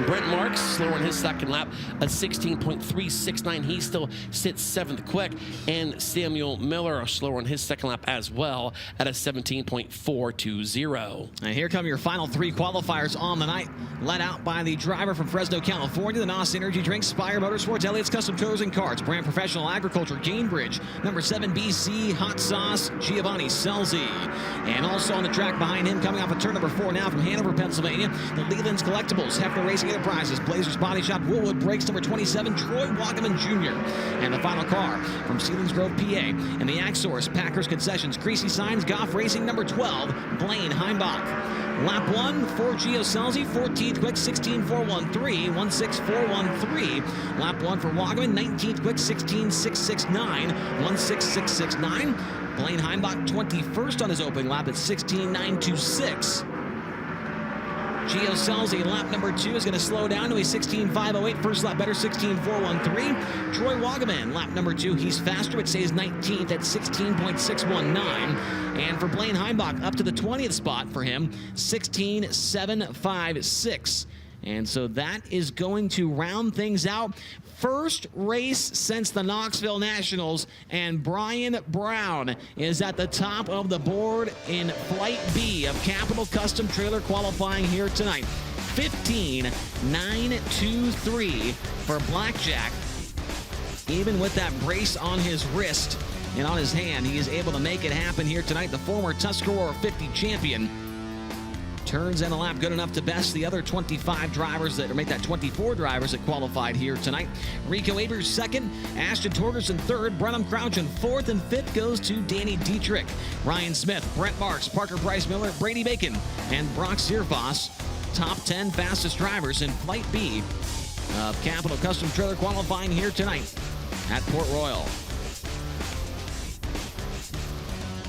Brent Marks, slower on his second lap, a 16.369. He still sits 7th quick. And Samuel Miller, slower on his second lap as well, at a 17.420. And here come your final 3 qualifiers on the night, led out by the driver from Fresno, California, the NOS Energy Drink, Spire Motorsports, Elliott's Custom Tools and Carts, Brand Professional Agriculture, Gainbridge, number 7 BC Hot Sauce, Giovanni Selzy. And also on the track behind him, coming off of turn number 4 now from Hanover, Pennsylvania, the Leland's Collectibles, Hefner Racing Enterprises, Blazers Body Shop, Woolwood Brakes, number 27, Troy Wagaman Jr. And the final car from Selinsgrove, PA, and the Axsource, Packers Concessions, Creasy Signs, Goff Racing, number 12, Blaine Heimbach. Lap 1 for Gio Selzy, 14th quick, 16.413, 16413. Lap 1 for Wagaman, 19th quick, 16.669, 16669. Blaine Heimbach, 21st on his opening lap at 16.926. Gio Selzy, lap number 2, is going to slow down to a 16.508. First lap better, 16.413. Troy Wagaman, lap number 2, he's faster, but stays 19th at 16.619. And for Blaine Heimbach, up to the 20th spot for him, 16.756. And so that is going to round things out. First race since the Knoxville Nationals, and Brian Brown is at the top of the board in Flight B of Capital Custom Trailer qualifying here tonight. 15.923 for Blackjack. Even with that brace on his wrist and on his hand, he is able to make it happen here tonight. The former Tuscarora 50 champion turns in a lap good enough to best the other 25 drivers that, or make that 24 drivers that qualified here tonight. Rico Abers second, Ashton Torgerson third, Brenham Crouchin fourth, and fifth goes to Danny Dietrich. Ryan Smith, Brent Marks, Parker Price Miller, Brady Bacon, and Brock Zierfoss, top 10 fastest drivers in Flight B of Capital Custom Trailer qualifying here tonight at Port Royal.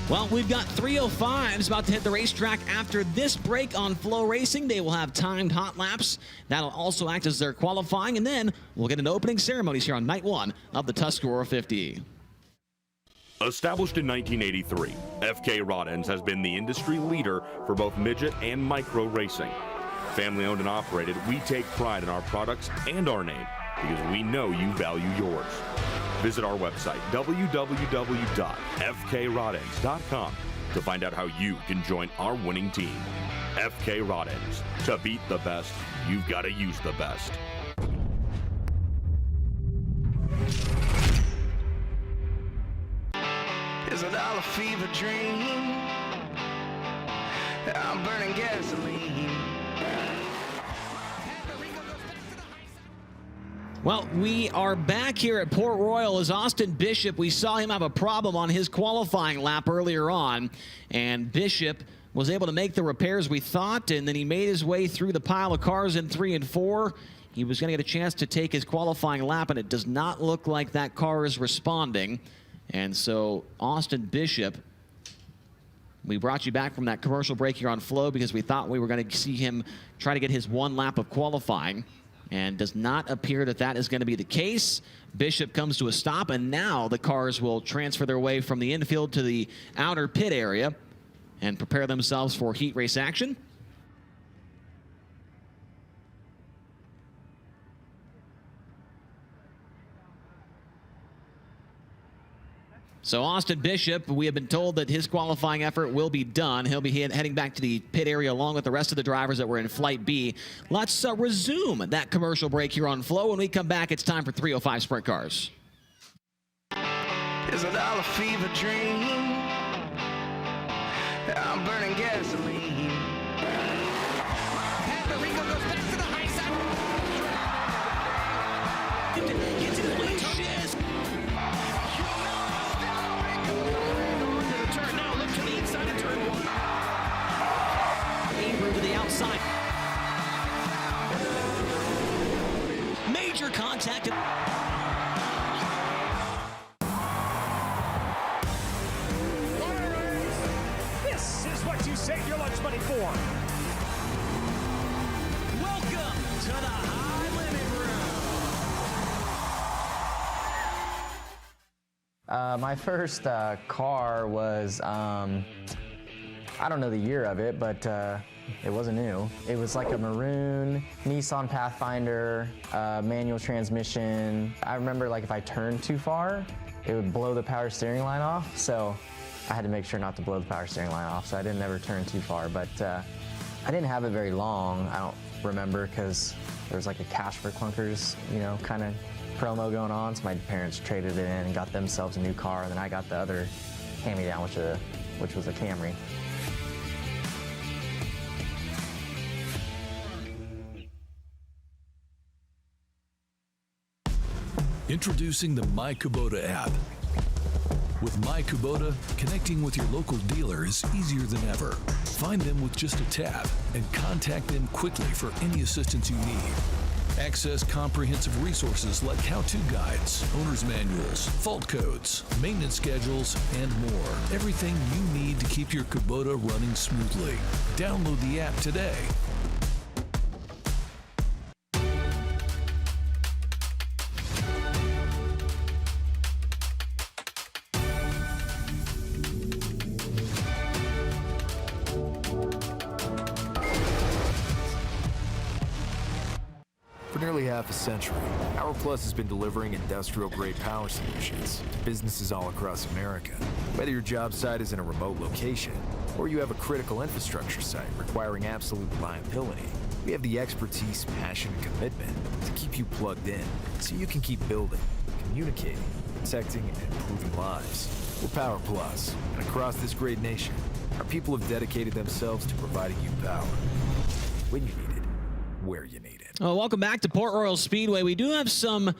Well, we've got 305s about to hit the racetrack after this break on FloRacing. They will have timed hot laps. That'll also act as their qualifying, and then we'll get into opening ceremonies here on night 1 of the Tuscarora 50. Established in 1983, FK Rod Ends has been the industry leader for both midget and micro racing. Family owned and operated, we take pride in our products and our name because we know you value yours. Visit our website, www.fkrodends.com, to find out how you can join our winning team. FK Rod Ends. To beat the best, you've got to use the best. Is it all a fever dream? I'm burning gasoline. Well, we are back here at Port Royal as Austin Bishop. We saw him have a problem on his qualifying lap earlier on, and Bishop was able to make the repairs we thought, and then he made his way through the pile of cars in 3 and 4. He was going to get a chance to take his qualifying lap, and it does not look like that car is responding. And so Austin Bishop, we brought you back from that commercial break here on Flow because we thought we were going to see him try to get his 1 lap of qualifying, and does not appear that that is going to be the case. Bishop comes to a stop, and now the cars will transfer their way from the infield to the outer pit area and prepare themselves for heat race action. So Austin Bishop, we have been told that his qualifying effort will be done. He'll be heading back to the pit area along with the rest of the drivers that were in Flight B. Let's resume that commercial break here on Flow. When we come back, it's time for 305 Sprint Cars. Is it all a fever dream? I'm burning gasoline. Ringo goes back to the high side. Gets in the lead. Turn now, look to the inside of turn 1. Abreu to the outside. Major contact. This is what you save your lunch money for. Welcome to the High Limit Room. My first car was, I don't know the year of it, but it wasn't new. It was like a maroon Nissan Pathfinder, manual transmission. I remember like if I turned too far, it would blow the power steering line off. So I had to make sure not to blow the power steering line off. So I didn't ever turn too far, but I didn't have it very long. I don't remember because there was like a cash for clunkers, you know, kind of promo going on. So my parents traded it in and got themselves a new car. And then I got the other hand-me-down, which was a Camry. Introducing the My Kubota app. With My Kubota, connecting with your local dealer is easier than ever. Find them with just a tap and contact them quickly for any assistance you need. Access comprehensive resources like how-to guides, owner's manuals, fault codes, maintenance schedules, and more. Everything you need to keep your Kubota running smoothly. Download the app today. For nearly half a century, PowerPlus has been delivering industrial-grade power solutions to businesses all across America. Whether your job site is in a remote location or you have a critical infrastructure site requiring absolute reliability, we have the expertise, passion, and commitment to keep you plugged in so you can keep building, communicating, protecting, and improving lives. We're PowerPlus, and across this great nation, our people have dedicated themselves to providing you power when you need it, where you need it. Well, welcome back to Port Royal Speedway. We do have some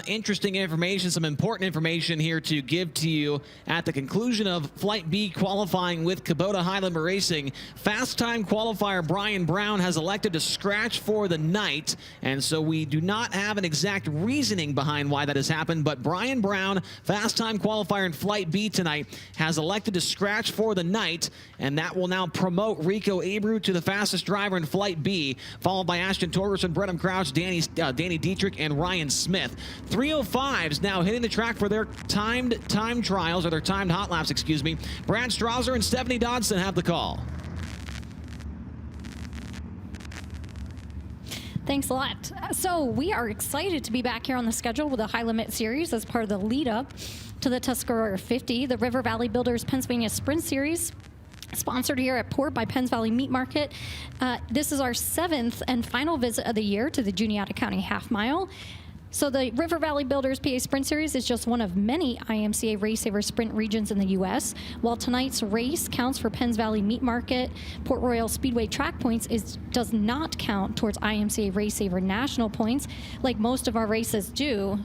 interesting information, some important information here to give to you at the conclusion of Flight B qualifying with Kubota High Limit Racing. Fast time qualifier Brian Brown has elected to scratch for the night, and so we do not have an exact reasoning behind why that has happened, but Brian Brown, fast time qualifier in Flight B tonight, has elected to scratch for the night, and that will now promote Rico Abreu to the fastest driver in Flight B, followed by Ashton Torgerson, Brenham Crouch, Danny Dietrich, and Ryan Smith. 305s now hitting the track for their timed time trials, or their timed hot laps, excuse me. Brad Strauser and Stephanie Dodson have the call. Thanks a lot. So we are excited to be back here on the schedule with a high limit series as part of the lead up to the Tuscarora 50, the River Valley Builders Pennsylvania Sprint Series. Sponsored here at Port by Penns Valley Meat Market. This is our 7th and final visit of the year to the Juniata County Half Mile. So the River Valley Builders PA Sprint Series is just one of many IMCA Race Saver Sprint regions in the U.S. While tonight's race counts for Penns Valley Meat Market, Port Royal Speedway track points does not count towards IMCA Race Saver national points like most of our races do.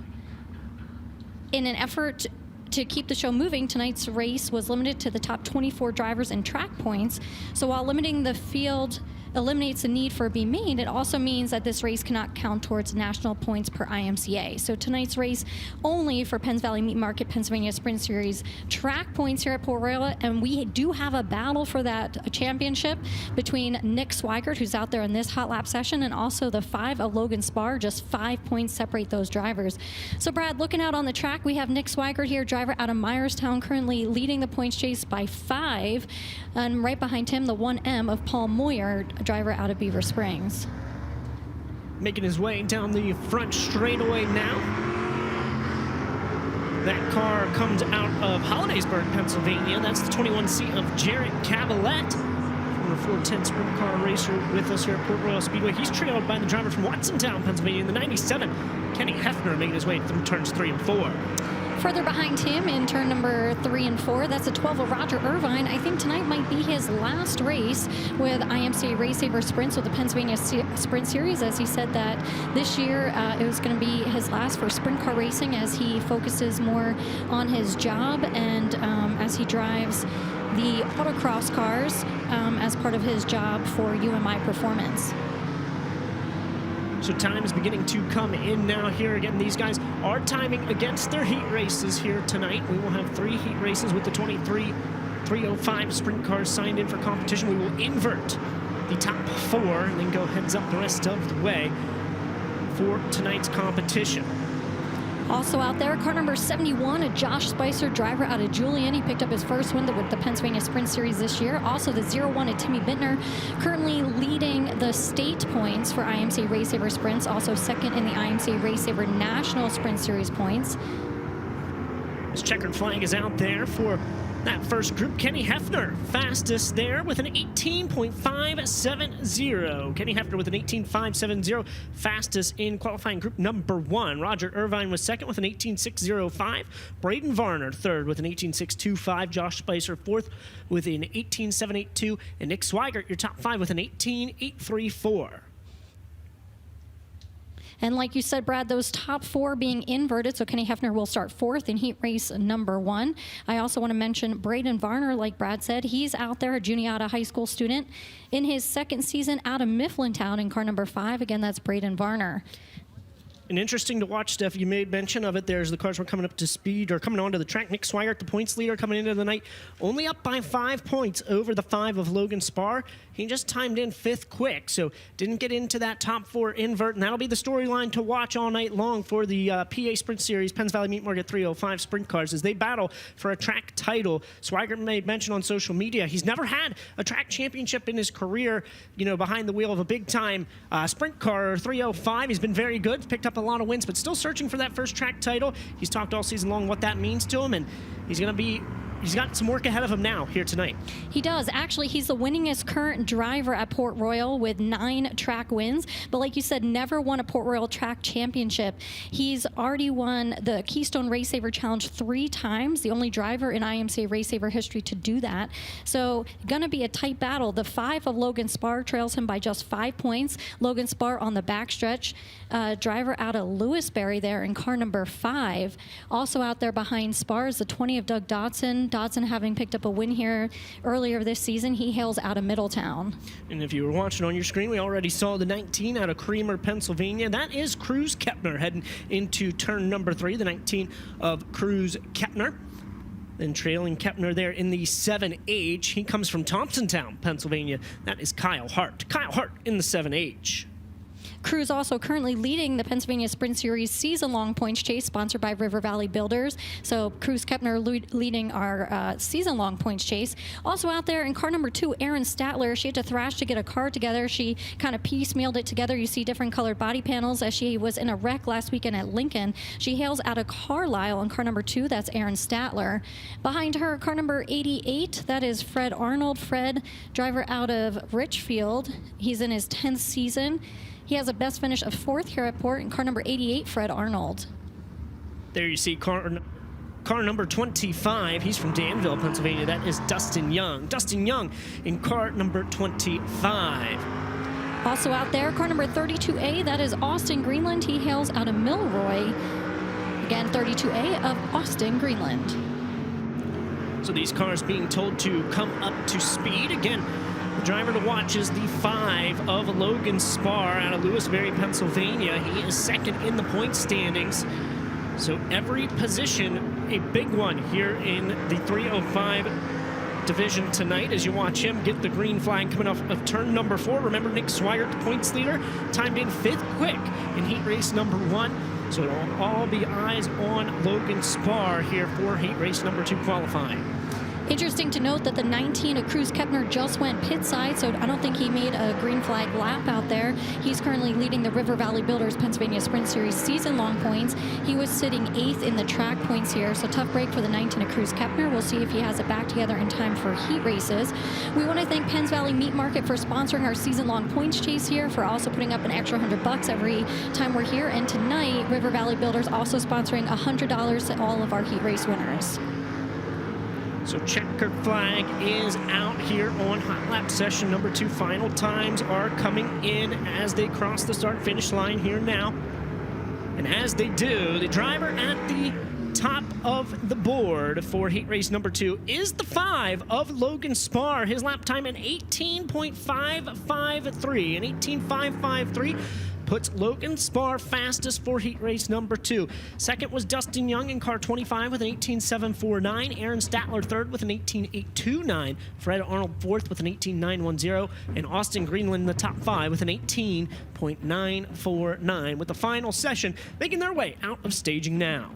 In an effort to keep the show moving, tonight's race was limited to the top 24 drivers and track points. So while limiting the field eliminates the need for a B main, it also means that this race cannot count towards national points per IMCA. So tonight's race only for Penns Valley Meat Market Pennsylvania Sprint Series track points here at Port Royal, and we do have a battle for that championship between Nick Swigert, who's out there in this hot lap session, and also the 5 of Logan Spar. Just 5 points separate those drivers. So Brad, looking out on the track, we have Nick Swigert here, driver out of Myerstown, currently leading the points chase by 5, and right behind him the 1M of Paul Moyer, driver out of Beaver Springs. Making his way down the front straightaway now. That car comes out of Hollidaysburg, Pennsylvania. That's the 21C of Jarrett Cavallette, former 410 sprint car racer with us here at Port Royal Speedway. He's trailed by the driver from Watsontown, Pennsylvania, in the 97, Kenny Hefner, making his way through turns 3 and 4. Further behind him in turn number 3 and 4, that's a 12 of Roger Irvine. I think tonight might be his last race with IMCA Race Saver Sprints with the Pennsylvania Sprint Series, as he said that this year it was going to be his last for sprint car racing as he focuses more on his job and as he drives the autocross cars as part of his job for UMI Performance. So time is beginning to come in now here. Again, these guys are timing against their heat races here tonight. We will have 3 heat races with the 23-305 sprint cars signed in for competition. We will invert the top 4 and then go heads up the rest of the way for tonight's competition. Also out there, car number 71, a Josh Spicer, driver out of Julian. He picked up his first win with the Pennsylvania Sprint Series this year. Also the 01 of Timmy Bittner, currently leading the state points for IMCA Race Saver Sprints. Also second in the IMCA Race Saver National Sprint Series points. This checkered flag is out there for that first group. Kenny Hefner, fastest there with an 18.570. Kenny Hefner with an 18.570, fastest in qualifying group number 1. Roger Irvine was second with an 18.605. Braden Varner third with an 18.625. Josh Spicer fourth with an 18.782. And Nick Swigert, your top 5 with an 18.834. And like you said, Brad, those top 4 being inverted, so Kenny Hefner will start 4th in heat race number 1. I also want to mention Braden Varner, like Brad said. He's out there, a Juniata High School student, in his 2nd season out of Mifflintown in car number 5. Again, that's Braden Varner. And interesting to watch, Steph. You made mention of it. There's the cars were coming up to speed or coming onto the track. Nick Swigert, the points leader, coming into the night, only up by 5 points over the 5 of Logan Spar. He just timed in 5th quick, so didn't get into that top 4 invert, and that'll be the storyline to watch all night long for the PA Sprint Series, Penns Valley Meat Market 305 sprint cars as they battle for a track title. Swigert made mention on social media he's never had a track championship in his career, you know, behind the wheel of a big-time sprint car 305. He's been very good, picked up a lot of wins, but still searching for that first track title. He's talked all season long what that means to him, and he's got some work ahead of him now here tonight. He does. Actually, he's the winningest current driver at Port Royal with 9 track wins. But like you said, never won a Port Royal track championship. He's already won the Keystone Race Saver Challenge 3 times, the only driver in IMCA Race Saver history to do that. So going to be a tight battle. The 5 of Logan Spar trails him by just 5 points. Logan Spar on the backstretch, driver out of Lewisberry there in car number 5. Also out there behind Spar is the 20 of Doug Dodson. Dodson having picked up a win here earlier this season. He hails out of Middletown. And if you were watching on your screen, we already saw the 19 out of Creamer, Pennsylvania. That is Cruz Kepner heading into turn number 3, the 19 of Cruz Kepner. Then trailing Kepner there in the 7H. He comes from Thompsontown, Pennsylvania. That is Kyle Hart. Kyle Hart in the 7H. Cruz also currently leading the Pennsylvania Sprint Series season-long points chase, sponsored by River Valley Builders. So Cruz Kepner leading our season-long points chase. Also out there in car number 2, Erin Statler. She had to thrash to get a car together. She kind of piecemealed it together. You see different colored body panels as she was in a wreck last weekend at Lincoln. She hails out of Carlisle in car number 2. That's Erin Statler. Behind her, car number 88. That is Fred Arnold. Fred, driver out of Richfield. He's in his 10th season. He has a best finish of 4th here at Port in car number 88, Fred Arnold. There you see car number 25. He's from Danville, Pennsylvania. That is Dustin Young. Dustin Young in car number 25. Also out there, car number 32A, that is Austin Greenland. He hails out of Milroy. Again, 32A of Austin, Greenland. So these cars being told to come up to speed. Again, the driver to watch is the 5 of Logan Spar out of Lewisberry, Pennsylvania. He is second in the point standings. So every position, a big one here in the 305 division tonight as you watch him get the green flag coming off of turn number 4. Remember, Nick Swigert, the points leader, timed in 5th quick in heat race number 1. So it'll all be eyes on Logan Spar here for heat race number 2 qualifying. Interesting to note that the 19 of Cruz Kepner just went pit side, so I don't think he made a green flag lap out there. He's currently leading the River Valley Builders Pennsylvania Sprint Series season-long points. He was sitting 8th in the track points here, so tough break for the 19 of Cruz Kepner. We'll see if he has it back together in time for heat races. We want to thank Penns Valley Meat Market for sponsoring our season-long points chase here, for also putting up an extra $100 every time we're here. And tonight, River Valley Builders also sponsoring $100 to all of our heat race winners. So checkered flag is out here on hot lap session number 2. Final times are coming in as they cross the start-finish line here now. And as they do, the driver at the top of the board for heat race number 2 is the 5 of Logan Spar. His lap time an 18.553. An 18.553 puts Logan Spar fastest for heat race number 2. Second was Dustin Young in car 25 with an 18.749. Erin Statler third with an 18.829. Fred Arnold fourth with an 18.910. And Austin Greenland in the top 5 with an 18.949. With the final session making their way out of staging now.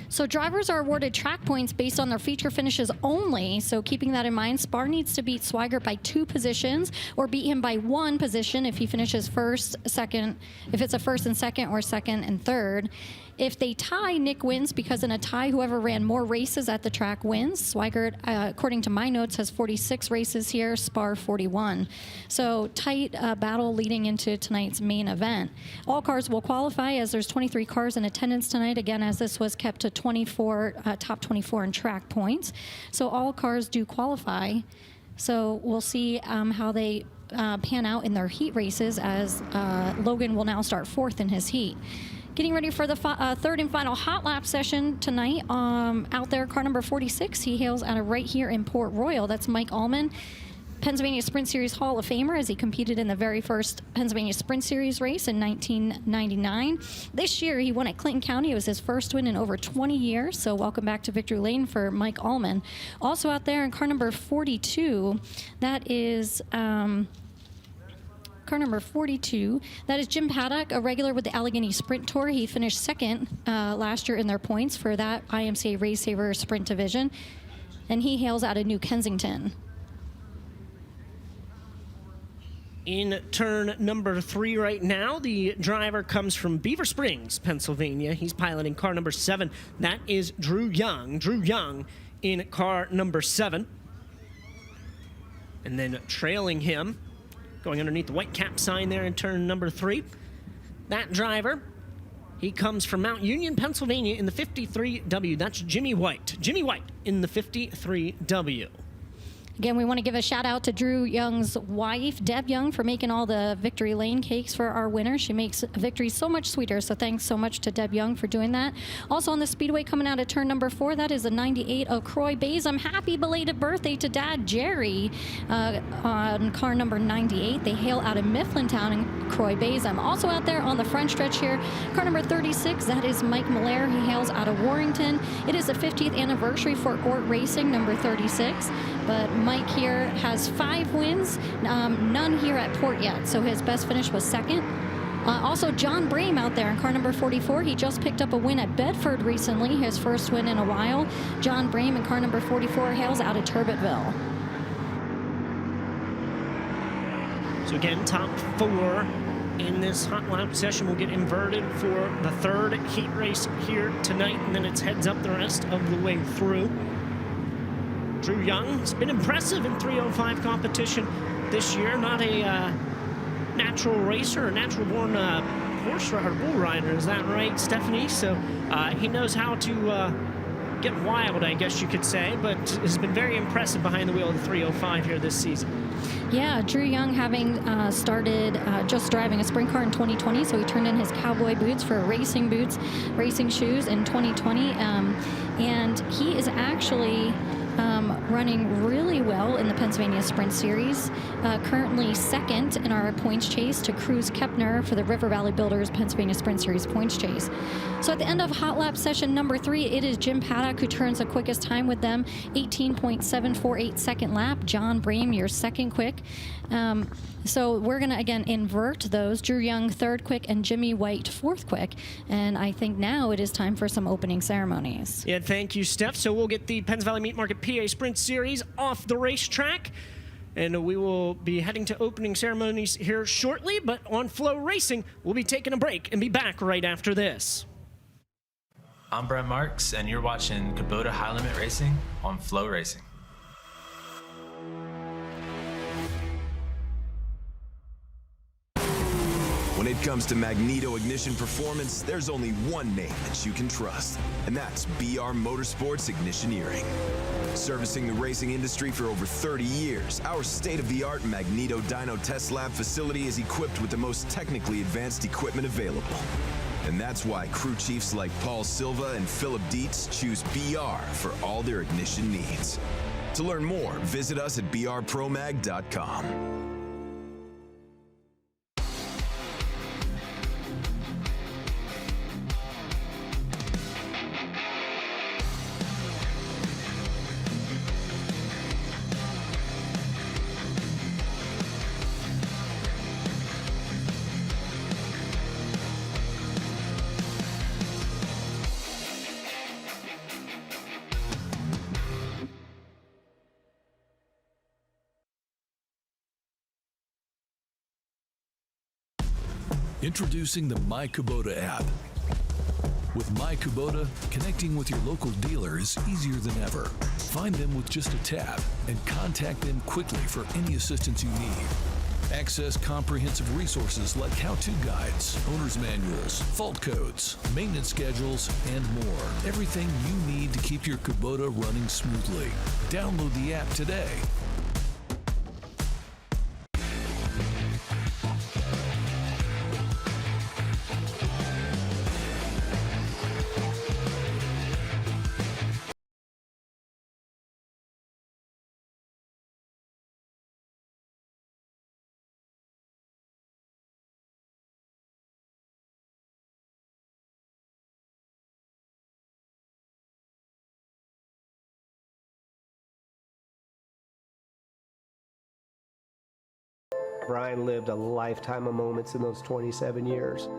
So drivers are awarded track points based on their feature finishes only. So keeping that in mind, Spar needs to beat Swigert by 2 positions or beat him by 1 position if he finishes first, second, if it's a first and second or second and third. If they tie, Nick wins, because in a tie, whoever ran more races at the track wins. Swigert, according to my notes, has 46 races here, Spar 41. So tight battle leading into tonight's main event. All cars will qualify, as there's 23 cars in attendance tonight, again, as this was kept to 24, top 24 in track points. So all cars do qualify. So we'll see how they pan out in their heat races, as Logan will now start 4th in his heat. Getting ready for the third and final hot lap session tonight. Out there, car number 46. He hails out of right here in Port Royal. That's Mike Allman, Pennsylvania Sprint Series Hall of Famer, as he competed in the very first Pennsylvania Sprint Series race in 1999. This year, he won at Clinton County. It was his first win in over 20 years. So welcome back to Victory Lane for Mike Allman. Also out there in car number 42, that is... car number 42. That is Jim Paddock, a regular with the Allegheny Sprint Tour. He finished 2nd last year in their points for that IMCA Race Saver Sprint Division, and he hails out of New Kensington. In turn number 3 right now, the driver comes from Beaver Springs, Pennsylvania. He's piloting car number 7. That is Drew Young. Drew Young in car number 7. And then trailing him, going underneath the white cap sign there in turn number 3. That driver, he comes from Mount Union, Pennsylvania in the 53W. That's Jimmy White. Jimmy White in the 53W. Again, we want to give a shout out to Drew Young's wife, Deb Young, for making all the Victory Lane cakes for our winner. She makes victory so much sweeter, so thanks so much to Deb Young for doing that. Also on the speedway coming out of turn number 4, that is a 98 of Croy Bazum. Happy belated birthday to Dad Jerry on car number 98. They hail out of Mifflintown in Croy Bazum. Also out there on the front stretch here, car number 36, that is Mike Miller. He hails out of Warrington. It is the 50th anniversary for Ort Racing, number 36, but Mike here has 5 wins, none here at Port yet. So his best finish was second. Also, John Brame out there in car number 44. He just picked up a win at Bedford recently, his first win in a while. John Brame in car number 44 hails out of Turbitville. So again, top 4 in this hot lap session will get inverted for the 3rd heat race here tonight, and then it's heads up the rest of the way through. Drew Young has been impressive in 305 competition this year. Not a natural racer, a natural-born horse or bull rider, is that right, Stephanie? So he knows how to get wild, I guess you could say, but has been very impressive behind the wheel of the 305 here this season. Yeah, Drew Young having started just driving a sprint car in 2020, so he turned in his cowboy boots for racing shoes in 2020, and he is actually running really well in the Pennsylvania Sprint Series. Currently second in our points chase to Cruz Kepner for the River Valley Builders Pennsylvania Sprint Series points chase. So at the end of hot lap session number 3, it is Jim Paddock who turns the quickest time with them, 18.748 second lap. John Brame, your second quick. So we're going to, again, invert those. Drew Young, 3rd quick, and Jimmy White, 4th quick. And I think now it is time for some opening ceremonies. Yeah, thank you, Steph. So we'll get the Penns Valley Meat Market PA Sprint Series off the racetrack. And we will be heading to opening ceremonies here shortly. But on FloRacing, we'll be taking a break and be back right after this. I'm Brent Marks, and you're watching Kubota High Limit Racing on FloRacing. When it comes to magneto ignition performance, there's only one name that you can trust, and that's BR Motorsports Ignitioneering. Servicing the racing industry for over 30 years, our state-of-the-art Magneto Dyno Test Lab facility is equipped with the most technically advanced equipment available. And that's why crew chiefs like Paul Silva and Philip Dietz choose BR for all their ignition needs. To learn more, visit us at brpromag.com. Introducing the My Kubota app. With My Kubota, connecting with your local dealer is easier than ever. Find them with just a tap and contact them quickly for any assistance you need. Access comprehensive resources like how-to guides, owner's manuals, fault codes, maintenance schedules, and more. Everything you need to keep your Kubota running smoothly. Download the app today. Brian lived a lifetime of moments in those 27 years.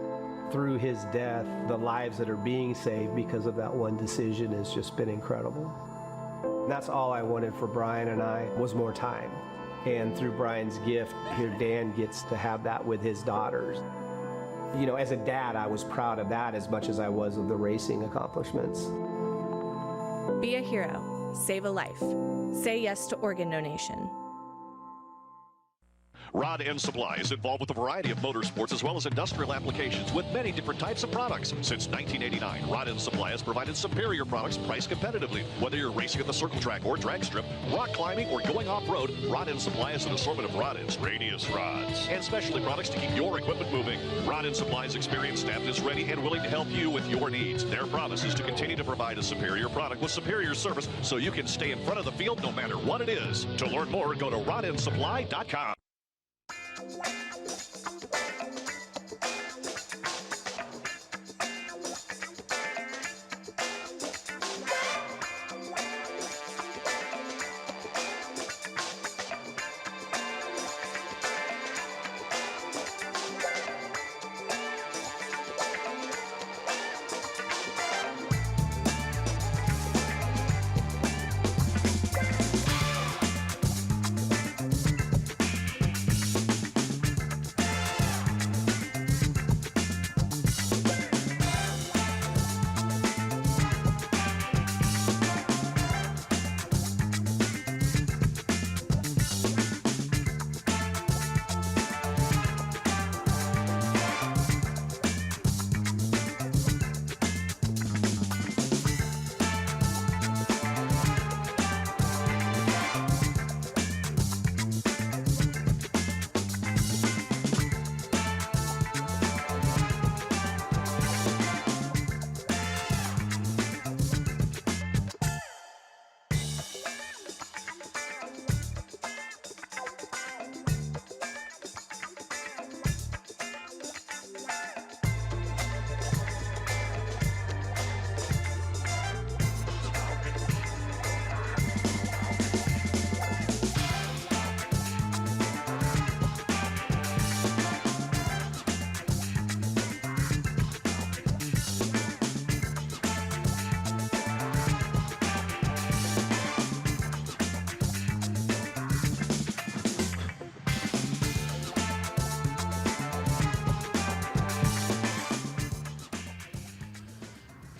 Through his death, the lives that are being saved because of that one decision has just been incredible. And that's all I wanted for Brian and I was more time. And through Brian's gift, here Dan gets to have that with his daughters. You know, as a dad, I was proud of that as much as I was of the racing accomplishments. Be a hero. Save a life. Say yes to organ donation. Rod End Supply is involved with a variety of motorsports as well as industrial applications with many different types of products. Since 1989, Rod End Supply has provided superior products priced competitively. Whether you're racing at the circle track or drag strip, rock climbing, or going off-road, Rod End Supply has an assortment of rod ends, radius rods, and specialty products to keep your equipment moving. Rod End Supply's experienced staff is ready and willing to help you with your needs. Their promise is to continue to provide a superior product with superior service so you can stay in front of the field no matter what it is. To learn more, go to rodendsupply.com.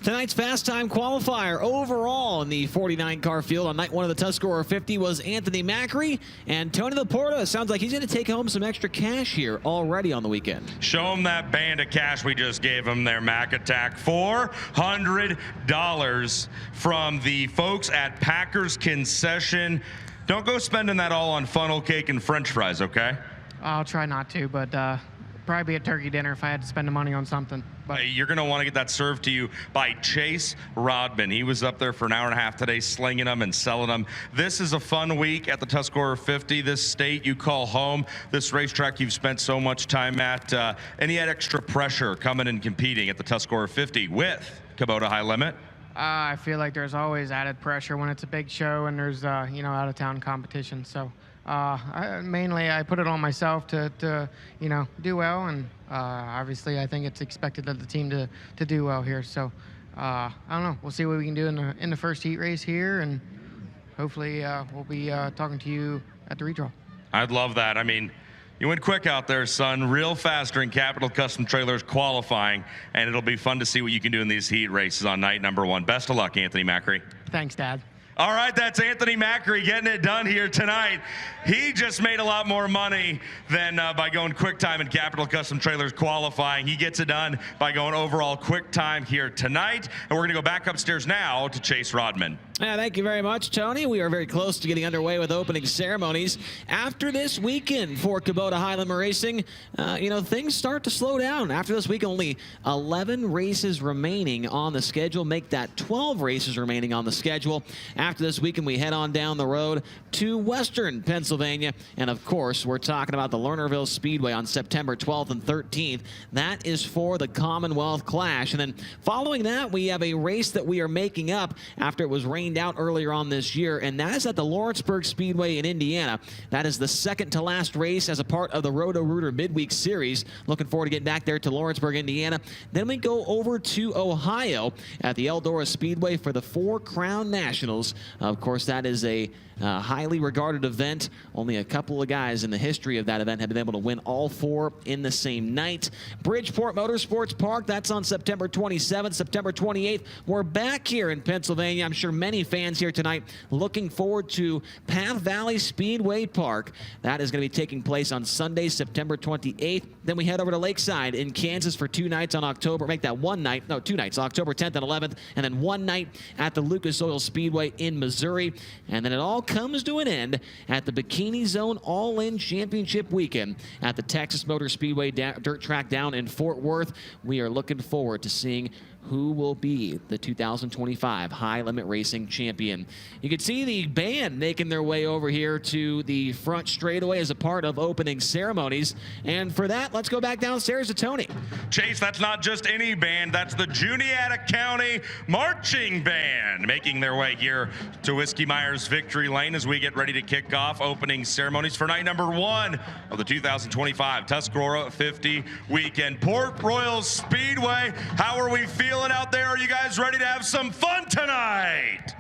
Tonight's fast time qualifier overall in the 49-car field on night one of the Tuscarora 50 was Anthony Macri. And Tony Laporta sounds like he's going to take home some extra cash here already on the weekend. Show him that band of cash we just gave him there, Mac Attack. $400 from the folks at Packers Concession. Don't go spending that all on funnel cake and french fries, okay? I'll try not to, but probably be a turkey dinner if I had to spend the money on something. But you're going to want to get that served to you by Chase Rodman. He was up there for an hour and a half today slinging them and selling them. This is a fun week at the Tuscarora 50, this state you call home, this racetrack you've spent so much time at. Any extra pressure coming and competing at the Tuscarora 50 with Kubota High Limit? I feel like there's always added pressure when it's a big show and there's out-of-town competition. So mainly I put it on myself to do well, and obviously I think it's expected of the team to do well here. So I don't know. We'll see what we can do in the first heat race here, and hopefully we'll be talking to you at the redraw. I'd love that. I mean, you went quick out there, son. Real fast during Capital Custom Trailers qualifying, and it'll be fun to see what you can do in these heat races on night number one. Best of luck, Anthony Macri. Thanks, Dad. All right, that's Anthony Macri getting it done here tonight. He just made a lot more money than by going quick time in Capital Custom Trailers qualifying. He gets it done by going overall quick time here tonight. And we're going to go back upstairs now to Chase Rodman. Yeah, thank you very much, Tony. We are very close to getting underway with opening ceremonies. After this weekend for Kubota High Limit Racing, things start to slow down. After this week, only 11 races remaining on the schedule. Make that 12 races remaining on the schedule. After this weekend, we head on down the road to Western Pennsylvania. And, of course, we're talking about the Lernerville Speedway on September 12th and 13th. That is for the Commonwealth Clash. And then following that, we have a race that we are making up after it was rained out earlier on this year, and that is at the Lawrenceburg Speedway in Indiana. That is the second to last race as a part of the Roto-Rooter Midweek Series. Looking forward to getting back there to Lawrenceburg, Indiana. Then we go over to Ohio at the Eldora Speedway for the Four Crown Nationals. Of course, that is a highly regarded event. Only a couple of guys in the history of that event have been able to win all four in the same night. Bridgeport Motorsports Park, that's on September 27th. September 28th, we're back here in Pennsylvania. I'm sure many fans here tonight looking forward to Path Valley Speedway Park. That is going to be taking place on Sunday, September 28th. Then we head over to Lakeside in Kansas for 2 nights on October. Make that 1 night, no, 2 nights, October 10th and 11th. And then 1 night at the Lucas Oil Speedway in Missouri. And then it all comes to an end at the Bikini Zone All-In Championship Weekend at the Texas Motor Speedway dirt track down in Fort Worth. We are looking forward to seeing who will be the 2025 High Limit Racing champion. You can see the band making their way over here to the front straightaway as a part of opening ceremonies. And for that, let's go back downstairs to Tony. Chase, that's not just any band. That's the Juniata County Marching Band making their way here to Whiskey Myers Victory Lane as we get ready to kick off opening ceremonies for night number 1 of the 2025 Tuscarora 50 weekend. Port Royal Speedway, how are we feeling out there? Are you guys ready to have some fun tonight?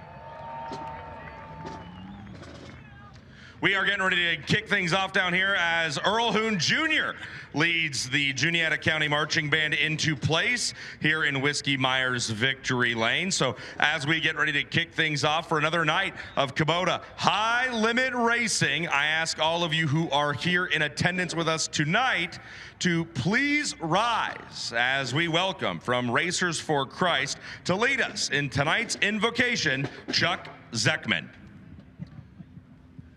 We are getting ready to kick things off down here as Earl Hoon Jr. leads the Juniata County Marching Band into place here in Whiskey Myers Victory Lane. So as we get ready to kick things off for another night of Kubota High Limit Racing, I ask all of you who are here in attendance with us tonight to please rise as we welcome from Racers for Christ to lead us in tonight's invocation, Chuck Zeckman.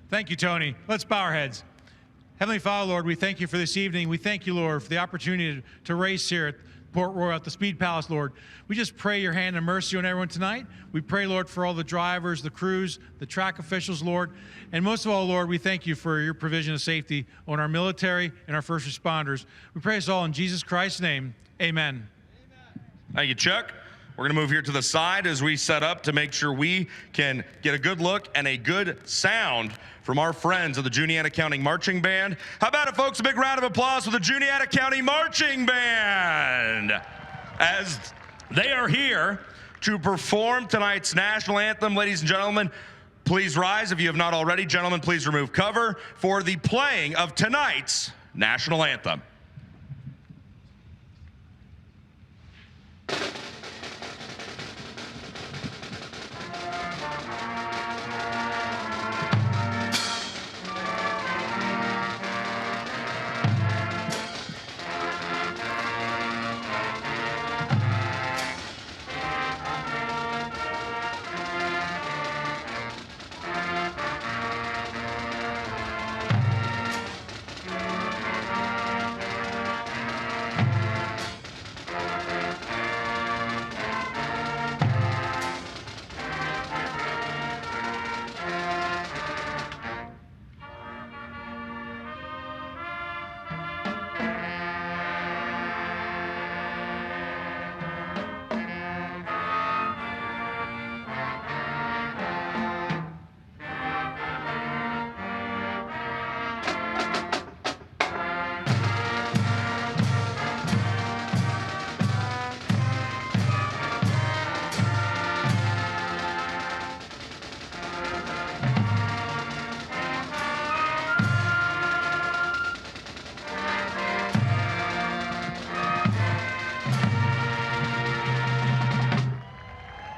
Thank you, Tony. Let's bow our heads. Heavenly Father, Lord, we thank you for this evening. We thank you, Lord, for the opportunity to race here at Port Royal at the Speed Palace, Lord. We just pray your hand and mercy on everyone tonight. We pray, Lord, for all the drivers, the crews, the track officials, Lord. And most of all, Lord, we thank you for your provision of safety on our military and our first responders. We pray this all in Jesus Christ's name. Amen. Thank you, Chuck. We're going to move here to the side as we set up to make sure we can get a good look and a good sound from our friends of the Juniata County Marching Band. How about it, folks? A big round of applause for the Juniata County Marching Band as they are here to perform tonight's national anthem. Ladies and gentlemen, please rise if you have not already. Gentlemen, please remove cover for the playing of tonight's national anthem.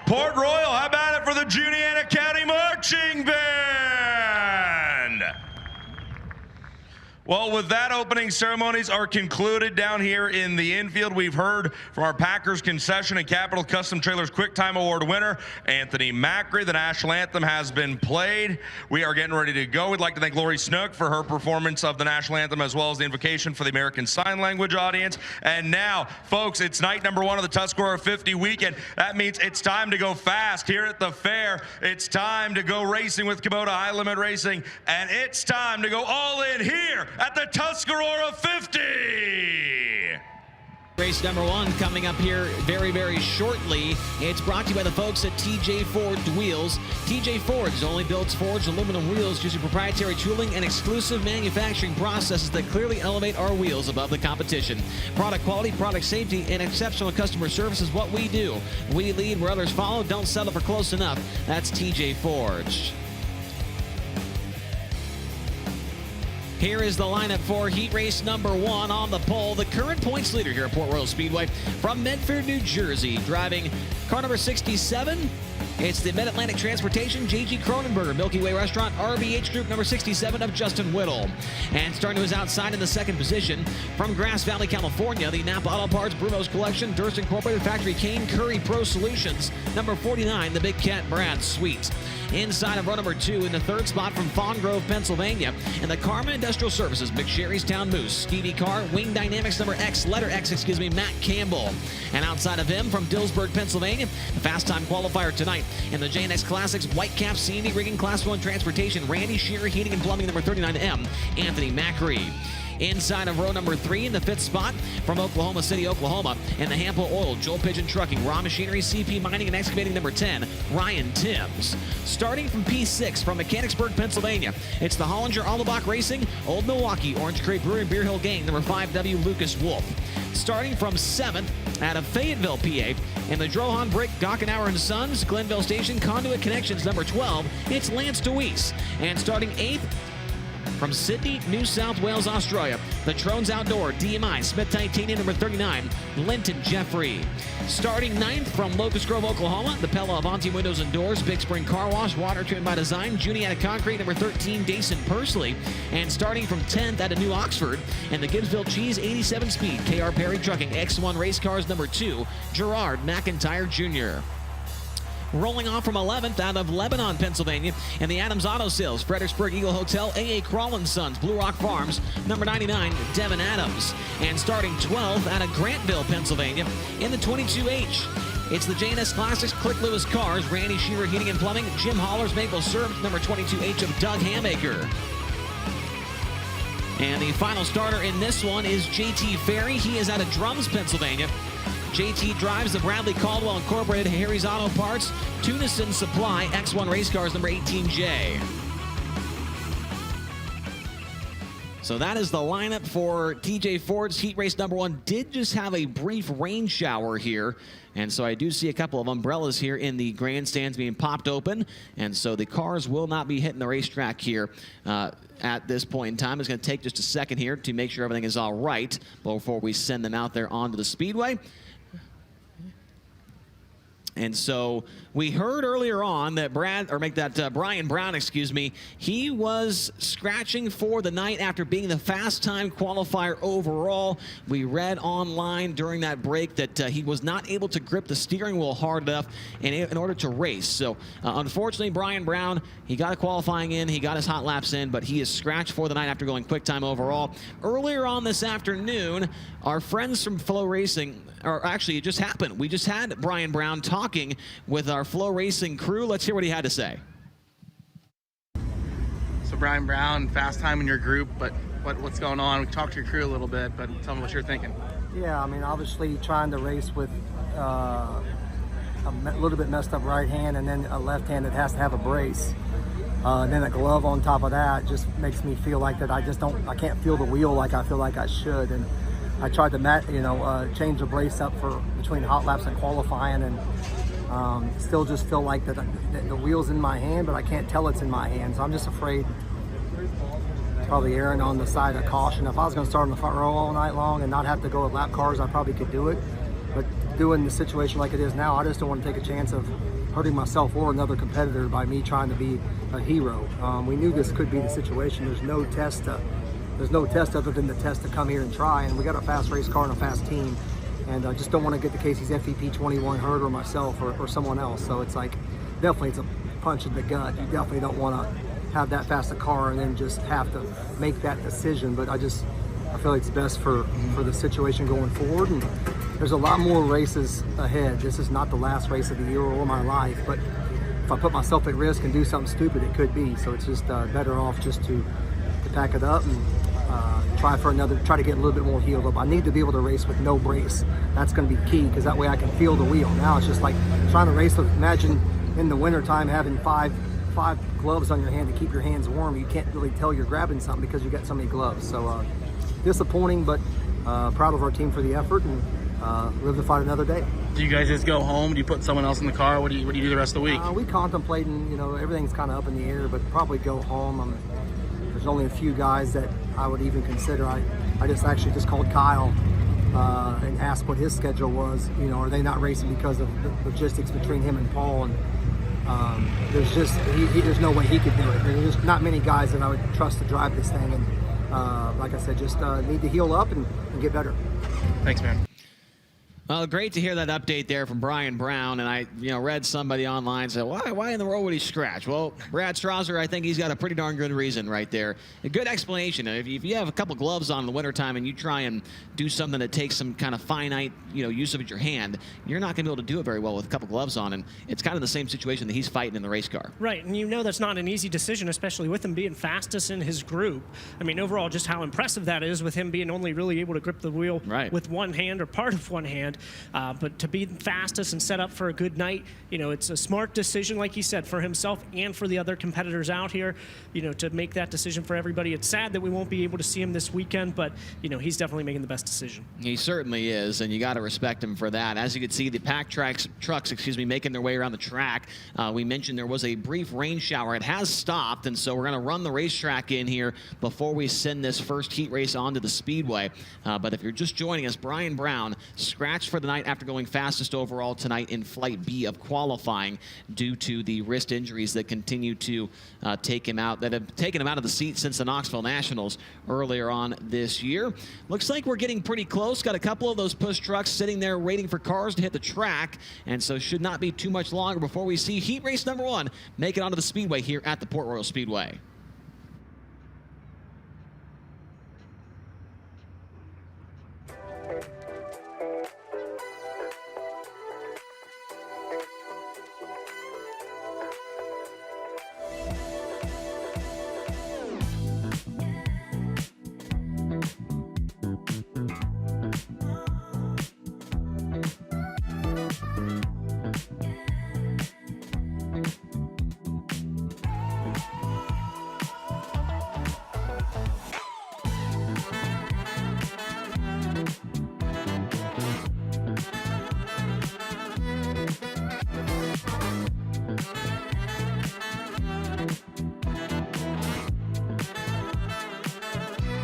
Port Royal, how about it for the Juniata County Marching Band? Well, with that, opening ceremonies are concluded down here in the infield. We've heard from our Packers Concession and Capital Custom Trailers Quick Time Award winner, Anthony Macri. The national anthem has been played. We are getting ready to go. We'd like to thank Lori Snook for her performance of the national anthem, as well as the invocation for the American Sign Language audience. And now, folks, it's night number 1 of the Tuscarora 50 weekend. That means it's time to go fast here at the fair. It's time to go racing with Kubota High Limit Racing, and it's time to go all in here at the Tuscarora 50. Race number 1 coming up here very, very shortly. It's brought to you by the folks at TJ Ford Wheels. TJ Ford's only builds forged aluminum wheels using proprietary tooling and exclusive manufacturing processes that clearly elevate our wheels above the competition. Product quality, product safety, and exceptional customer service is what we do. We lead where others follow. Don't settle for close enough. That's TJ Forge. Here is the lineup for heat race number 1 on the pole. The current points leader here at Port Royal Speedway from Medford, New Jersey, driving car number 67. It's the Mid-Atlantic Transportation, J.G. Cronenberger, Milky Way Restaurant, RBH Group number 67 of Justin Whittle. And starting to his outside in the second position from Grass Valley, California, the Napa Auto Parts, Bruno's Collection, Durst Incorporated Factory, Kane Curry Pro Solutions, number 49, the Big Cat Brad Sweet. Inside of row number 2 in the third spot from Fawn Grove, Pennsylvania, and the Karma Industrial Services, McSherrystown Moose, Stevie Carr, Wing Dynamics number X, letter X, Matt Campbell. And outside of him from Dillsburg, Pennsylvania, the fast time qualifier tonight in the JNX Classics, Whitecap C&D Rigging Class 1 Transportation, Randy Shearer Heating and Plumbing number 39M, Anthony Macri. Inside of row number 3 in the 5th spot from Oklahoma City, Oklahoma, and the Hampo Oil, Joel Pigeon Trucking, Raw Machinery, CP Mining and Excavating number 10, Ryan Timms. Starting from P6 from Mechanicsburg, Pennsylvania, it's the Hollinger Alabach Racing, Old Milwaukee, Orange Crate Brewery and Beer Hill Gang, number 5W, Lucas Wolf. Starting from 7th out of Fayetteville, PA, in the Drohan Brick, Gockenauer & Sons, Glenville Station, Conduit Connections, number 12, it's Lance DeWeese. And starting 8th, from Sydney, New South Wales, Australia, the Trones Outdoor, DMI, Smith Titanium, number 39, Linton Jeffrey. Starting 9th from Locust Grove, Oklahoma, the Pella Avanti Windows and Doors, Big Spring Car Wash, Water Treatment by Design, Juniata Concrete, number 13, Dason Pursley. And starting from 10th out of New Oxford, and the Gibbsville Cheese 87 Speed, KR Perry Trucking, X1 Race Cars, number 2, Gerard McIntyre Jr. Rolling off from 11th out of Lebanon, Pennsylvania. And the Adams Auto Sales, Fredericksburg Eagle Hotel, A.A. Crawlin Sons, Blue Rock Farms, number 99, Devin Adams. And starting 12th out of Grantville, Pennsylvania, in the 22H. It's the J&S Classics, Click Lewis Cars, Randy Shearer Heating and Plumbing, Jim Haller's Maple Syrup, number 22H of Doug Hamaker. And the final starter in this one is JT Ferry. He is out of Drums, Pennsylvania. JT drives the Bradley Caldwell Incorporated Harry's Auto Parts, Tunison Supply, X1 Race Cars, number 18J. So that is the lineup for TJ Ford's Heat Race number 1. Did just have a brief rain shower here. And so I do see a couple of umbrellas here in the grandstands being popped open. And so the cars will not be hitting the racetrack here at this point in time. It's going to take just a second here to make sure everything is all right before we send them out there onto the speedway. And so we heard earlier on that Brian Brown, he was scratching for the night after being the fast time qualifier overall. We read online during that break that he was not able to grip the steering wheel hard enough in order to race. So unfortunately, Brian Brown, he got a qualifying in, he got his hot laps in, but he is scratched for the night after going quick time overall. Earlier on this afternoon, our friends from FloRacing, or actually it just happened. We just had Brian Brown talking with our FloRacing crew. Let's hear what he had to say. So Brian Brown, fast time in your group, but what's going on? We talked to your crew a little bit, but tell me what you're thinking. Yeah, I mean, obviously trying to race with a little bit messed up right hand and then a left hand that has to have a brace. And then a glove on top of that just makes me feel like that I can't feel the wheel like I feel like I should. And I tried to, change the brace up for between hot laps and qualifying, and still just feel like that the wheel's in my hand, but I can't tell it's in my hand. So I'm just afraid, probably erring on the side of caution. If I was going to start in the front row all night long and not have to go with lap cars, I probably could do it. But doing the situation like it is now, I just don't want to take a chance of hurting myself or another competitor by me trying to be a hero. We knew this could be the situation. There's no test other than the test to come here and try, and we got a fast race car and a fast team, and I just don't want to get the Casey's FEP 21 hurt or myself or someone else. So it's like, definitely it's a punch in the gut. You definitely don't want to have that fast a car and then just have to make that decision, but I feel like it's best for the situation going forward. And there's a lot more races ahead. This is not the last race of the year or my life, but if I put myself at risk and do something stupid, it could be. So it's just better off just to pack it up and try to get a little bit more healed up. I need to be able to race with no brace. That's going to be key, because that way I can feel the wheel. Now it's just like trying to race with, imagine in the wintertime having five gloves on your hand to keep your hands warm. You can't really tell you're grabbing something because you got so many gloves. So disappointing, but proud of our team for the effort, and live to fight another day. Do you guys just go home? Do you put someone else in the car? What do you do the rest of the week? We contemplating, everything's kind of up in the air, but probably go home. There's only a few guys that I would even consider. I just called Kyle and asked what his schedule was. Are they not racing because of the logistics between him and Paul? And there's no way he could do it. There's just not many guys that I would trust to drive this thing. And like I said, just need to heal up and get better. Thanks, man. Well, great to hear that update there from Brian Brown. And I, read somebody online say, why in the world would he scratch? Well, Brad Strasser, I think he's got a pretty darn good reason right there. A good explanation. If you have a couple gloves on in the wintertime and you try and do something that takes some kind of finite, use of your hand, you're not going to be able to do it very well with a couple gloves on. And it's kind of the same situation that he's fighting in the race car. Right, and that's not an easy decision, especially with him being fastest in his group. I mean, overall, just how impressive that is with him being only really able to grip the wheel with one hand or part of one hand. But to be fastest and set up for a good night, it's a smart decision, like he said, for himself and for the other competitors out here, to make that decision for everybody. It's sad that we won't be able to see him this weekend, but, he's definitely making the best decision. He certainly is, and you got to respect him for that. As you can see, the pack trucks, making their way around the track. We mentioned there was a brief rain shower. It has stopped, and so we're going to run the racetrack in here before we send this first heat race onto the speedway. But if you're just joining us, Brian Brown scratched for the night after going fastest overall tonight in Flight B of qualifying due to the wrist injuries that continue to take him out, that have taken him out of the seat since the Knoxville Nationals earlier on this year. Looks like we're getting pretty close. Got a couple of those push trucks sitting there waiting for cars to hit the track, and so should not be too much longer before we see heat race number 1 make it onto the speedway here at the Port Royal Speedway.